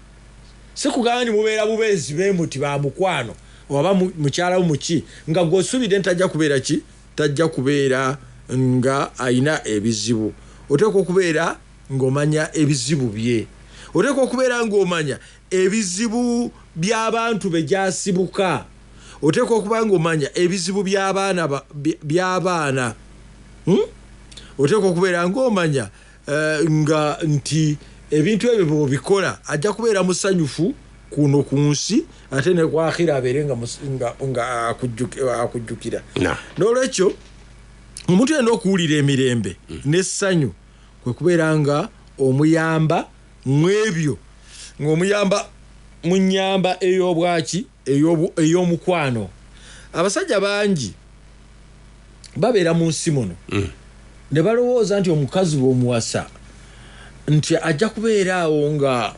si kugamba nti mubeera bubeezi beemuti ba mukwano oba mukyala wo muki nga gw'osuubidde nti tajja kubeera ki tajja kubeera nga ayina ebizibu oteekwa okubeera ng'omanya ebizibu bye oteekwa okubeera ng'omanya ebizibu by'abantu be gyasibuka oteekwa okuba ng'omanya ebizibu by'abaana oteekwa okubeera ng'omanya nga nti ebintu ebyo bw'obikola ajja kubeera musanyufu kuno ku nsi ate ne kwakhira abeere nga akujjukira n'olwekyo omuntu yenda okuwulira emirembe n'essanyu kwe kubeera nga omuyamba mwebyo ng'omuyamba mu nnyamba ey'obwaki ey'omukwano. Abasajja bangi babeera mu nsi muno ne balowooza nti omukazi bw'omuwasa nti ajja kubeera awo nga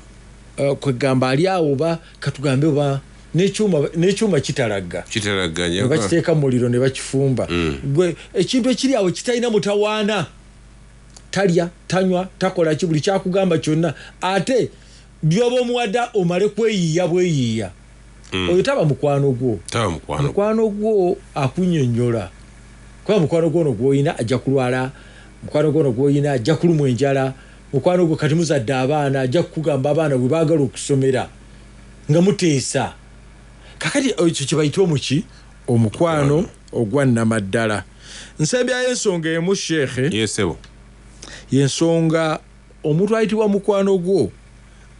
kwegamba ali awo oba katugambe oba n'ekyuma kitalagganya ne bakiteeka mu muliro ne bakifumba. Ekintu ekiri awo kitalina mutawaana, talya tanywa takola ki, buli kyakugamba kyonna, ate byoba omuwadda omale kweyiiya bweyiiya, oyo taba mukwano gwo. Mukwano gwo akunyonnyola, kuba mukwano gwo ono gw'olina ajja kulwala, mukwano gwo ono gw'olina ajja kulumwa enjala, mukwano gwo kati muzadde abaana ajja kukugamba abaana bwe baagala okusomera nga muteesa. Kakati ekyo kye bayita omuki omukwano ogwannamaddala. Nsembyayo ensonga emu Sheikh, y'ensonga omuntu ayitibwa mukwano gwo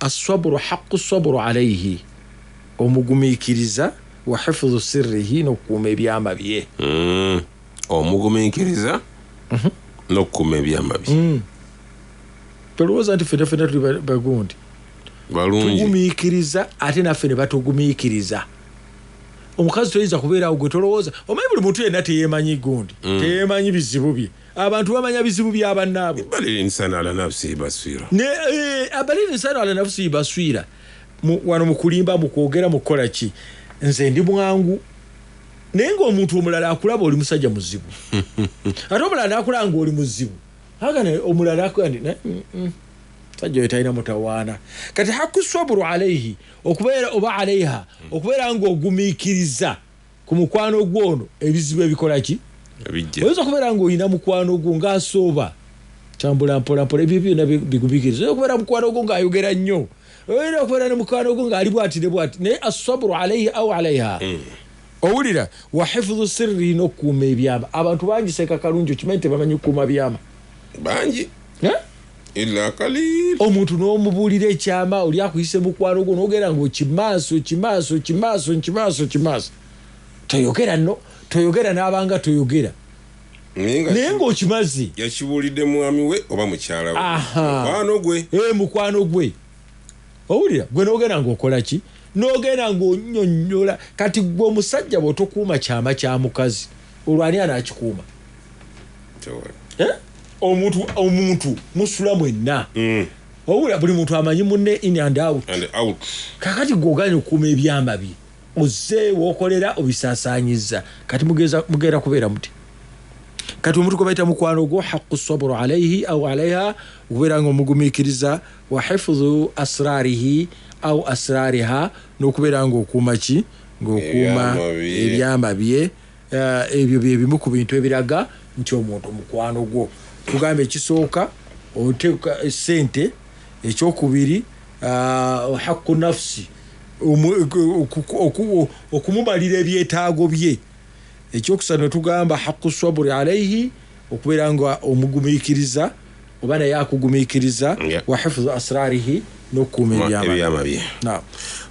asabru haqqu sabru alayhi, omugumiikiriza wa hifdhu sirrihi, n'okukuuma ebyama bye. Omugumiikiriza n'okukuuma ebyama bye. Tolowooza nti ffenna tuli bagundi balungi, tugumiikiriza ate naffe ne batugumiikiriza. Omukazi toyinza kubeerawo gwe tolowooza. Omanyi buli muntu yenna teyeemanyi gundi, teyeemanyi bizibu bye. Abantu bamanya bizibu bya bannaabwe. baliri insana ala nafsi basira abaliri insana ala nafsi basira. Wano mu kulimba, mu kwogera, mu kukola ki, nze ndi mwangu naye ng'omuntu omulala akulaba oli musajja muzibu ate omulala n'akulanga oli muzibu, hagana omulala akugandi sajja oyo talina mutawaana. Kati haqqu sabru alayhi, okubeera oba alayha, okubeera ng'ogumiikiriza ku mukwano gw'ono ebizibu ebikola ki oyinza okubeera ng'olina mukwano gwo ng'asooba tambula mpolampola, ebyo byonna bigumiikiriza. Oyinza okubeera mukwano gwo ng'ayogera nnyo, oyinza okubeera ne mukwano gwo ng'ali bw'ati ne bw'ati, naye asabru alayhi aw alayha. Owulira, wa hifdhu sirri, n'okukuuma ebyama. Abantu bangi Seeka Kalungi okimanyi tebamanyi kukuuma byama bangi illa kalil. Omuntu n'omubuulira ekyama, oli akuyise mukwano gwo n'ogenda ng'okimaaso toyogera n'abanga toyogera, naye ng'okimaze yakibuulidde mwami we oba mukyala we, mukwano gwe. Owulira, gwe n'ogenda ng'okola ki, n'ogenda ng'onyonnyola. Kati gwe omusajja bw'otokuuma kyama kya mukazi, olwani anaakikuuma? Omuntu musula mwenna. Owulira, buli muntu amanyi munne in and out. Kakati gw'oganye okukuuma ebyama bye, ozze w'okolera obisaasaanyizza, kati mugenda kubeera muti. Kati omuntu gwe bayita mukwano gwo haqqu sabru alayhi aw alayha, okubeera ng'omugumiikiriza, wa hifdhu asrarihi aw asrariha, n'okubeera ng'okuuma ki, ng'okuuma ebyama bye. Ebyo bye bimu ku bintu ebiraga nti omuntu mukwano gwo. Tugambe ekisooka oteeka essente, ekyokubiri haqqu nafsi, okumubalira ebyetaago bye, ekyokusatu tugamba haqqu sabri alayhi, okubeera nga omugumiikiriza oba naye akugumiikiriza, wa hifdhu asrarihi, n'okukuuma ebyama bye.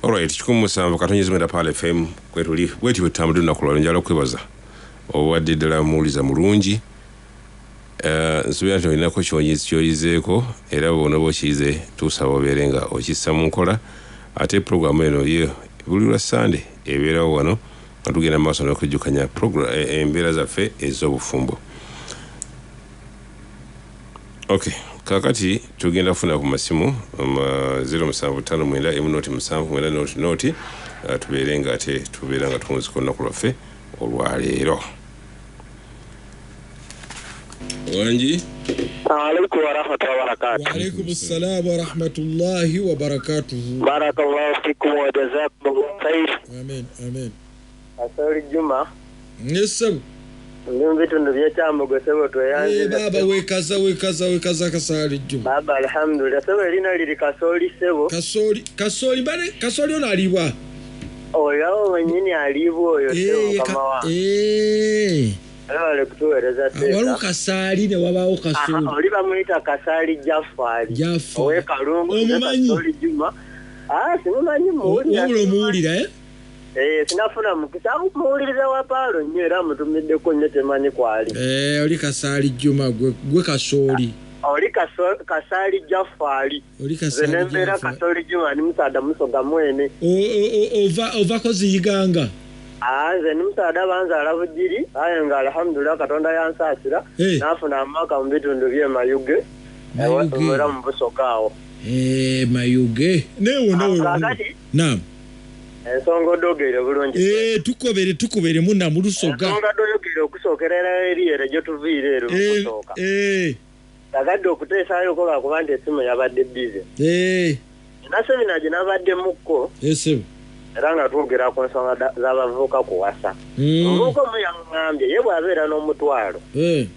Alright, 17 katonyezimenda Pale FM kwetuli bweti bwetambudde olunaku lwalwo. Njala okwebaza obadde ddala muwuliza mulungi. Nsuubira nti olinako ky'oyizeeko, era bw'ona bw'okiyize tusaba obeere nga okissa mu nkola. Ate programu eno ye buli lwa Sande ebeerawo wano nga tugenda maaso n'okujjukanya embeera zaffe ez'obufumbo. Okay, kakati tugenda kufuna ku masimu 07559 tubeere nga ate tubeera nga tuwunzika olunaku lwaffe olwaleero. Wanji alaikum warahmatullahi wabarakatuh. Wa alaikum assalam warahmatullahi wabarakatuh. Barakallahu fikum wa jazakumullahu khair. Amen. Asali Juma. Nyesabu. Ndio byekyambo gwesebo tweyanze. Baba wekaza kasali Juma. Baba alhamdulillah. Sebo lina liri kasoli sebo. Kasoli bane kasoli ono aliwa. Oyo wenyini aliwo oyo sebo kama wa. Ale kutueleza tena. Waliwo kasaali ne wabaawo kasoli. Oli bamuyita kasaali Jafari. Owe Kalungi. Omumanyi. Juma. Simumanyi muwulira. Wabula omuwulira sinafuna mukisa muwuliriza wa paalo nnyo era mutumiddeko nnyo temanyi kwali. Oli Kasaali Juma gwe Kasooli. Oli Kasaali Jaffaali. Nze nembeera Kasooli Juma ni musaada musoga mwene. Ova koziyiganga. Nze ni musaada banzaala Bugiri aye nga alhamdulillah Katonda yansaasira naafuna amaka mu bitundu by'e Mayuge era mu Busoga awo. Mayuge newo naam. Ensonga odogere bulungi. Tukubere munna mu Lusoga. Ensonga odogere okusookerera eri ero gye tuviire ero okusooka. Tagadde okuteesaayo ko lwakuba nti essimu yabadde bize. Nasebina gye nabadde mukko. Era nga twogera ku nsonga z'abavubuka kuwasa. Omuvubuka omu yaŋŋambye ye bw'abeera n'omutwalo.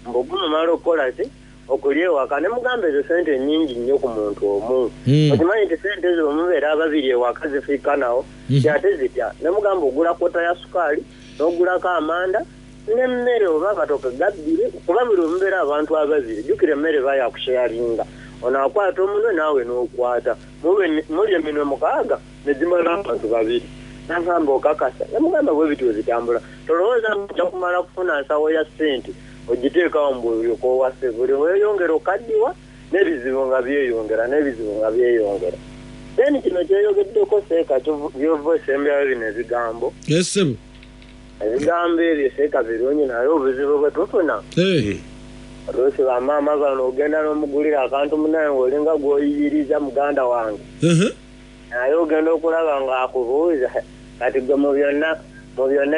Mbugumumala okukola ki? Okulya ewaka ne mugamba ezo sente nnyingi nnyo ku muntu omu. Okimanyi nti sente ezo omubeera ababiri ewaka zifiika nawo kyate zitya. Ne mugamba ogula kwota ya sukaali n'ogulako amanda n'emmere oba akatoke gabbiri kuba buli omubeera abantu ababiri. Jjukira emmere bayakusheyalinga. Ono akwata omunwe naawe n'okwata. Muli eminwe mukaaga ne zimala abantu babiri. Nagamba okakasa. Ne mugamba bwe bityo zitambula. Tolowooza nja kumala kufuna nsawo ya ssente. Ogiteekawo mbuyo kowase buli weeyongera okaddiwa n'ebizibu nga byeyongera. Then kino kyeyogeddeko Seeka byova esembyayo bino ebigambo. Ebigambo ebyo Seeka birungi naye obuzibu bwe tufuna. Oluusi bamaama bano ogenda n'omugulira akantu munaye ng'olinga gw'oyiyiriza muganda wange. Naye ogenda okulaba ng'akubuuza kati gwe mu byonna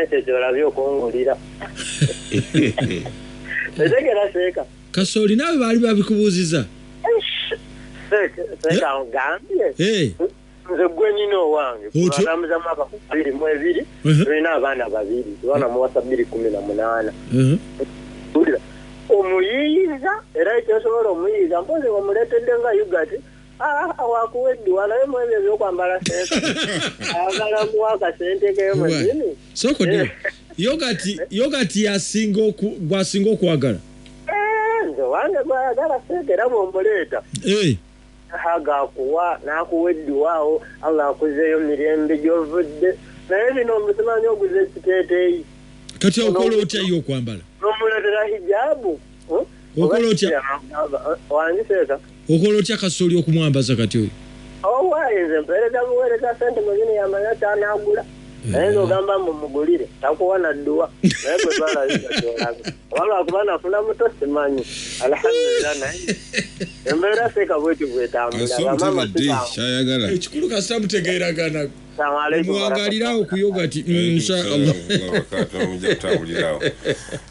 ekyo olabye okungulira. Etegera Seeka. Kasooli nawe baali babikubuuziza. Seeka ngambye. Nze gwe nyina owange. Kulalamuza mwaka 2022 tulina abaana babiri. Abaana muwasa 218. Omuyiiza era ekyosobola omuyiiza mpozi omuleetedde nga yugati wakuweddiwa naye mu ebyo ebyokwambala sente ayagala muwa akasente ke mwezini sokode yogati gwasinga okwagala nze wange gwayagala sente era bw'omuleeta agakuwa n'akuweddiwaawo Allah akuzeeyo mirembe gy'ovudde naye bino omusimanyi oguze ekiteeteeyi kati okola otya yo okwambala n'omuleetera hijabu okola otya wangi Seeka okola otya Kasooli okumwambaza kati oyo owayinze mpeereza buweereza sente mwezini yamanya kyanaagula naye ng'ogamba mumugulire takuwa nadduwa naye gwe twalayiza kyolaga oba lwakuba nafuna muto simanyi alhamdulillah naye embeera Seeka bweti bwetambula ekikulu kasita mutegeeragana mwangalirawo ku yogati inshallah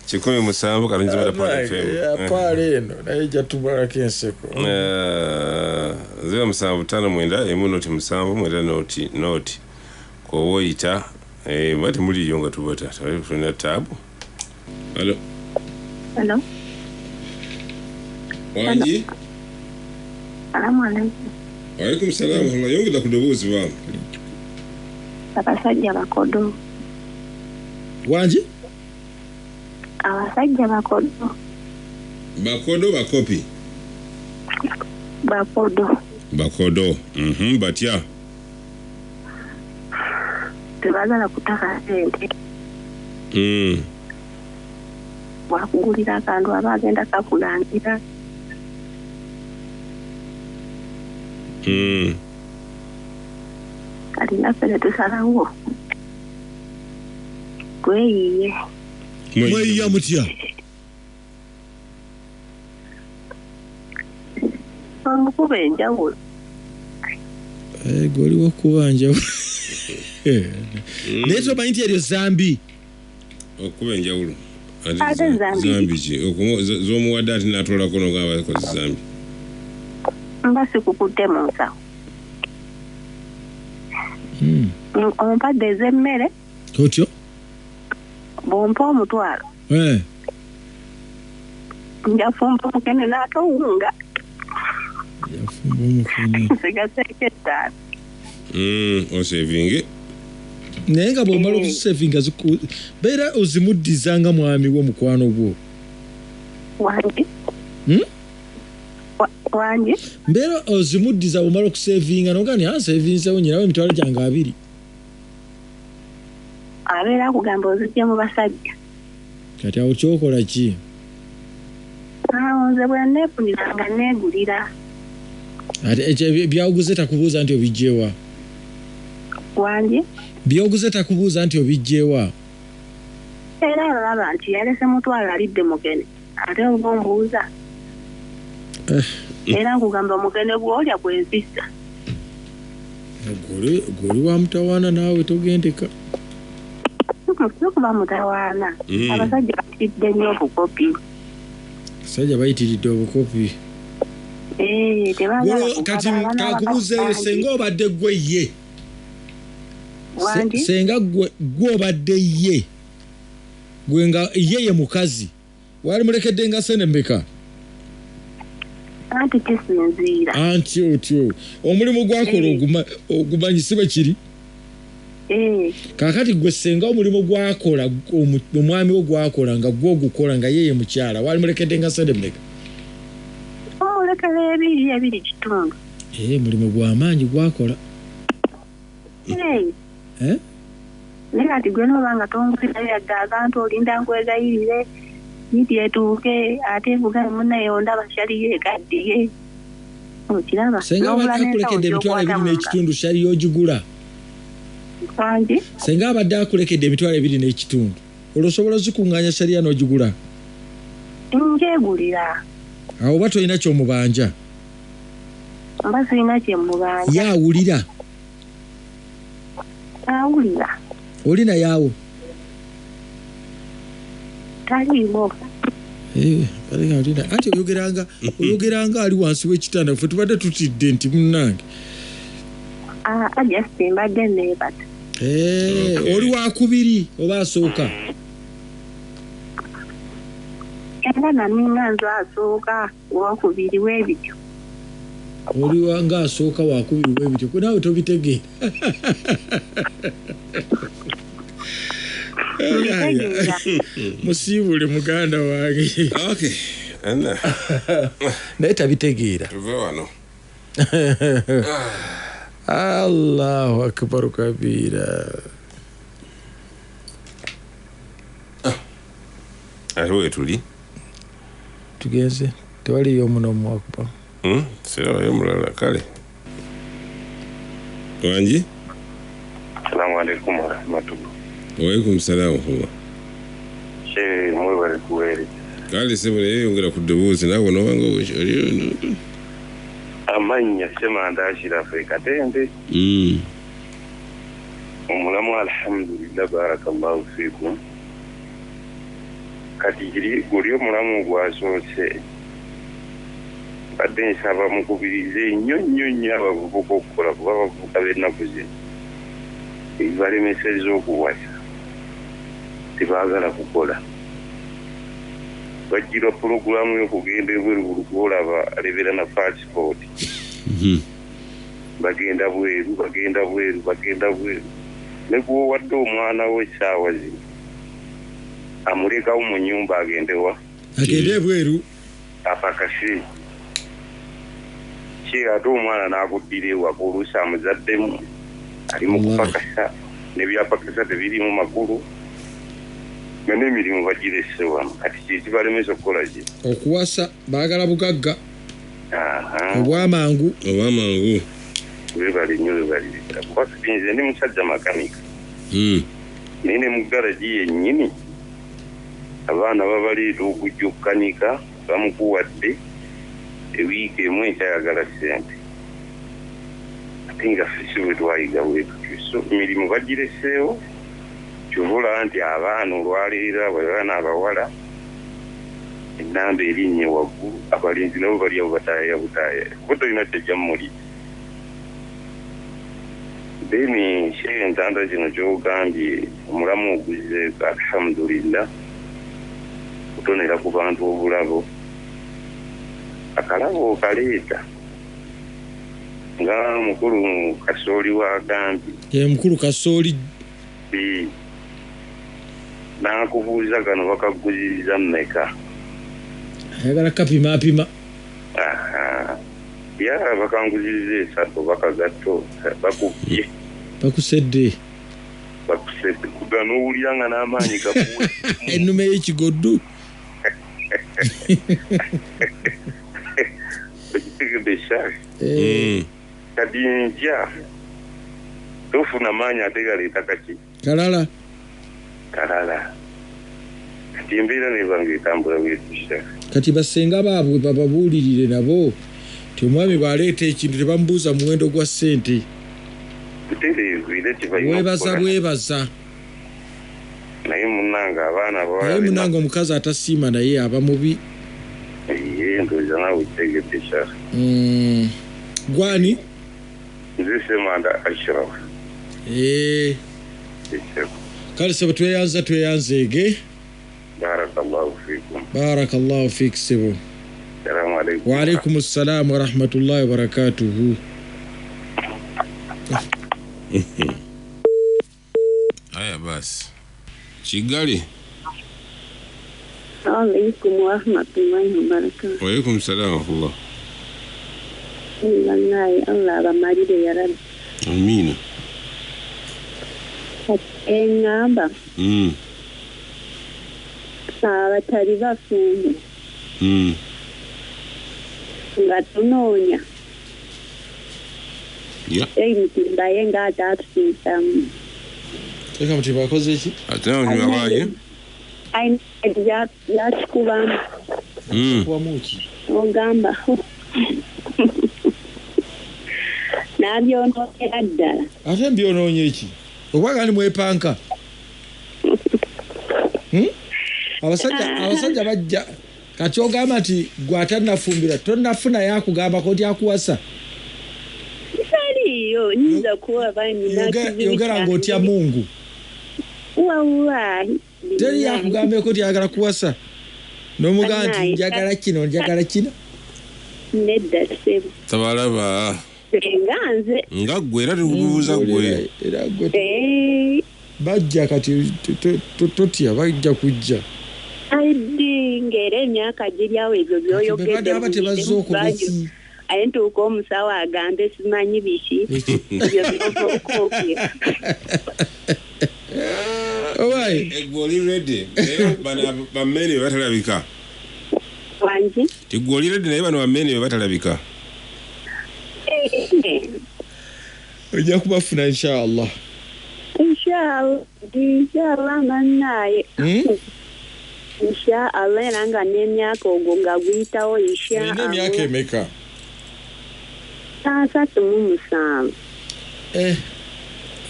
107 kalungi bada paale eno naye jatubalako enseko 0759 noti kowoyita bati muliyo nga tubata tulina tabu. Hello. Wangi? Salamu alaikum. Waalaikum salaam. Yongera ku ddoboozi bwange. Abasajja bakodo. Wangi? Abasajja bakodo. Bakodo bakopi? Bakodo. Batya? Tebagala kutaka sente. Wakugulira akantu abagenda kakulangira. Kati naffe tusalawo kweyiye. Mweyiya mutya? Omukuba enjawulo. Goliwo kuba njawulo. Naye tomanyi nti eryo zambi. Okuba enjawulo. Zambi ki? Z'omuwadde ati n'atolako n'ogamba bakoze zambi. Mba sikukutte mu nsawo. Ompadde ez'emmere. Otyo? Bw'ompa omutwalo. Njafumba omukene n'atowunga. Nsigaseeko ettaano. Osevinge? Naye nga bw'omala okusevinga beera ozimuddizanga mwami wo mukwano gwo. Wangi? Mbeera ozimuddiza bw'omala okusevinga noga ni ansevinzewo nyinawo emitwalo gyange 2. abeera kugamba ozijja mu basajja. Kati awo kyokola ki? Nze bwe neefuniranga neegulira. Ate byaguze takubuuza nti obijjeewa? Wangi? Byoguze takubuuza nti obijjeewa? Era olaba nti yalese mutwalo alidde mugene. Ate obwo mbuuza. Era nkugamba mugene gw'olya gwenzisa. Goli wa mutawaana naawe togendeka. Kuba mutawaana. Abasajja batidde nnyo obukopi. Abasajja bayitiridde obukopi. Kati kakubuuzeeyo senga obadde gwe ye. Senga gwe obadde ye. Gwe nga ye mukazi. Wali mulekedde nga sene mbeka? Anti kisinziira. Anti otyo. Omulimu gwakola ogumanyisibwe kiri? Kakati gwe senga omulimu gwakola omwami wo gwakola nga gwo gukola nga yeye mukyala. Wali mulekedde nga sene mbeka? Omulekera ebiri kitundu. Mulimu gw'amaanyi gwakola. Naye ati gwe n'obanga tongulira yadde abantu olinda nkwegayirire niti etuuke ate nvuga munnaye ndaba shali yeegaddiye. Okiraba? Senga abadde akulekedde emitwalo 2.5 shali y'ogigula. Wangi? Senga abadde akulekedde emitwalo 2.5 olosobola zikuŋŋaanya shaliya n'ogigula? Njeegulira. Awo oba tolina ky'omubanja? Mba sirina kyemubanja. Yaawulira? Awulira. Olina yaawo? Taliiwo. Ati oyogeranga ali wansi w'ekitanda ffe tubadde tutidde nti munnange. Just mbadde neebata. Oli wakubiri oba asooka? Era naninga nze asooka wakubiri w'ebityo. Oli wanga asooka wakubiri w'ebityo kwe naawe tobitegeera. Musiibule muganda wange. Okay. Naye tabitegeera. Tuve wano. Allahu akbar kabira. Aho tuli. Tugenze. Tewali y'omuno mwakupa. Sera y'omulala kale. Wangi? Assalamu alaikum wa rahmatullah. Wa alaikum salaam wa. Sheikh mwebale kuwere. Kale sebule yongera ku ddoboozi nawe nobanga oli. Amanya sema ndashira Afrika tende. Omulamu alhamdulillah barakallahu fikum. Kati guli omulamu gwasoose. Badde nsaba mukubirize nnyo abavubuka okukola kuba abavubuka b'ennaku zino balemesezza okuwasa tebaagala kukola. Bajjirwa pulogulaamu y'okugenda ebweru olaba alebera na passport. Bagenda bweru ne kuwadde omwana we essaawa zino amulekawo mu nnyumba agendewa agende bweru apakasi ate omwana n'aguddira ewaka oluusi amuzaddemu ali mu kupakasa n'ebyapakasa tebirimu makulu nga n'emirimu bagirese wano kati kyekibalemesa okukola ki okuwasa baagala bugagga obwamangu webale nnyo webalirira kuba nze ndi musajja makanika naye ne mu garagi yennyini abaana babaleeta okujja okukanika bamukuwadde ewiiki emu ekyayagala ssente ate nga ffe si bwe twayiga bwetutyo so emirimu bagireseewo kyobula nti abaana olwaleera babaana abawala ennamba erinnye waggulu abalenzi nabo bali abo bataaya kuba tolina kyajja mumuli then Sheikh entanda kino kyogambye omulamu oguze alhamdulillah kutonera ku bantu obulabo akalabo okaleeta nga mukulu Kasooli wagambye mukulu Kasooli n'akubuuza gano bakaguziriza mmeka ayagala kapima bakanguziriza 3 bakagatto bakubye bakusedde Muga n'owuliranga n'amaanyi gakuwe. Ennume y'ekigoddu. Okitegedde Sheikh. Kati njya tofuna maanyi ate galeeta kaki? Kalala. Kati embeera nebanga etambula bwetyo Sheikh. Kati basenga baabwe bababuulirire nabo ti omwami bw'aleeta ekintu tebamubuuza muwendo gwa ssente. Webaza. Naye munnanga abaana bawala. Naye munnanga omukazi atasiima naye aba mubi. Ndowooza naawe okitegedde Sheikh. Gwani? Nze Semanda Ashraf. Kale sebo tweyanzeege. Barakallahu fiikum. Barakallahu fiik sebo. Assalamu alaikum. Wa alaikum assalam wa rahmatullahi wa barakatuhu. Aya basi. Kigali. Alaikum wa rahmatullahi wa barakatuhu. Wa alaikum assalam wa rahmatullah. Allah bamalire ya Rabbi. Amina. Engamba. Abatali bafumbo. Nga tunoonya. Mutimba yenga atatusiisamu. Eka Mutimba akoze ki? Atanonya abaye? Yakikubamu. Kubamuki? Ogamba. Nabyonoonyera ddala. Ate mbyonoonya eki? Obwaga ni mwepanka. Abasajja bajja kati ogamba nti gwatanafumbira tonnafuna yakugamba ko tyakuwasa. Saliyo niza kuwa bani yogera ng'otya Mungu. Wallahi. Teri yakugambe ko tyagala kuwasa. N'omugamba nti njagala kino. Nedda sebo. Tabalaba. Nganze. Nga gwe era tubuuza gwe. Bajja kati totya bajja kujja. Aidi ngere emyaka giryawo ebyo byoyogedde. Aba tebazza okubaki. Aye ntuuka omusawo agambe simanyi biki. Ebyo byokokye. Owaye. Egoli ready. Bano bamene batalabika. Wanji. Tigoli ready naye bano bamene batalabika. Ojja kubafuna inshallah. Inshallah mannaye. Inshallah era nga n'emyaka ogwo nga guyitawo inshallah. Olina emyaka emeka? 37.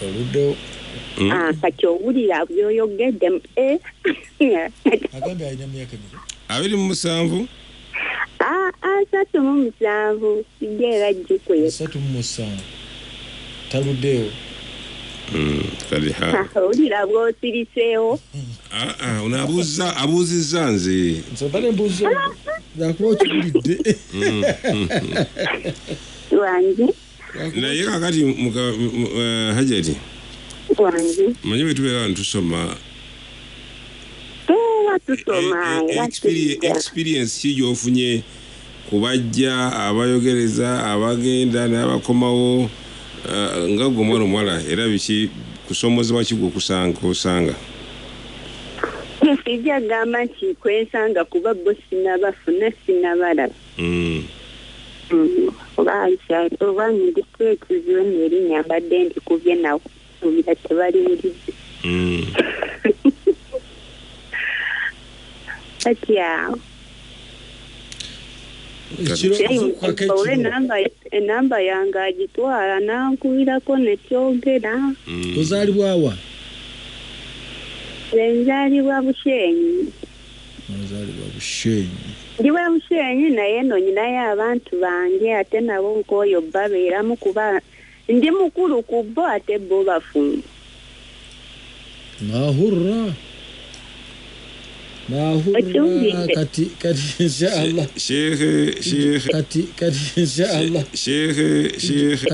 Oluddewo. Kati owulira byoyogedde. Agambe alina emyaka emeka? 27. 37 sigera jikwe. 37. Taluddewo. Kali ha. Owulira bw'osiriseewo. Abuuzizza nze. Nsobale mbuuzo. Nakuba okiwulidde. Wanji. Naye kakati Hajati. Wanji. Manyi bwe tubeera ntusoma. Tusoma. Experience ki gy'ofunye kubajja abayogereza abagenda n'abakomawo nga gwe omwana omuwala era biki kusomozebwa ki gwe osanga? Sijja gamba nti kwesanga kuba bo sinabafuna sinabalaba. Oba ndi kwekiziwe n'erinnya mbadde ndikubye nawo subira tebaliwulidde. Kati awo. Enamba yange agitwala nankubirako nekyogera. Ozaalibwa wa? Nzaalibwa Bushenyi. Ndi wa Bushenyi naye nno nyinayo abantu bange ate nabo nk'oyo babeeramu kuba ndi mukulu ku bo ate bo bafumbo. Mahurra. Kati inshallah. Sheikh. Kati inshallah. Sheikh.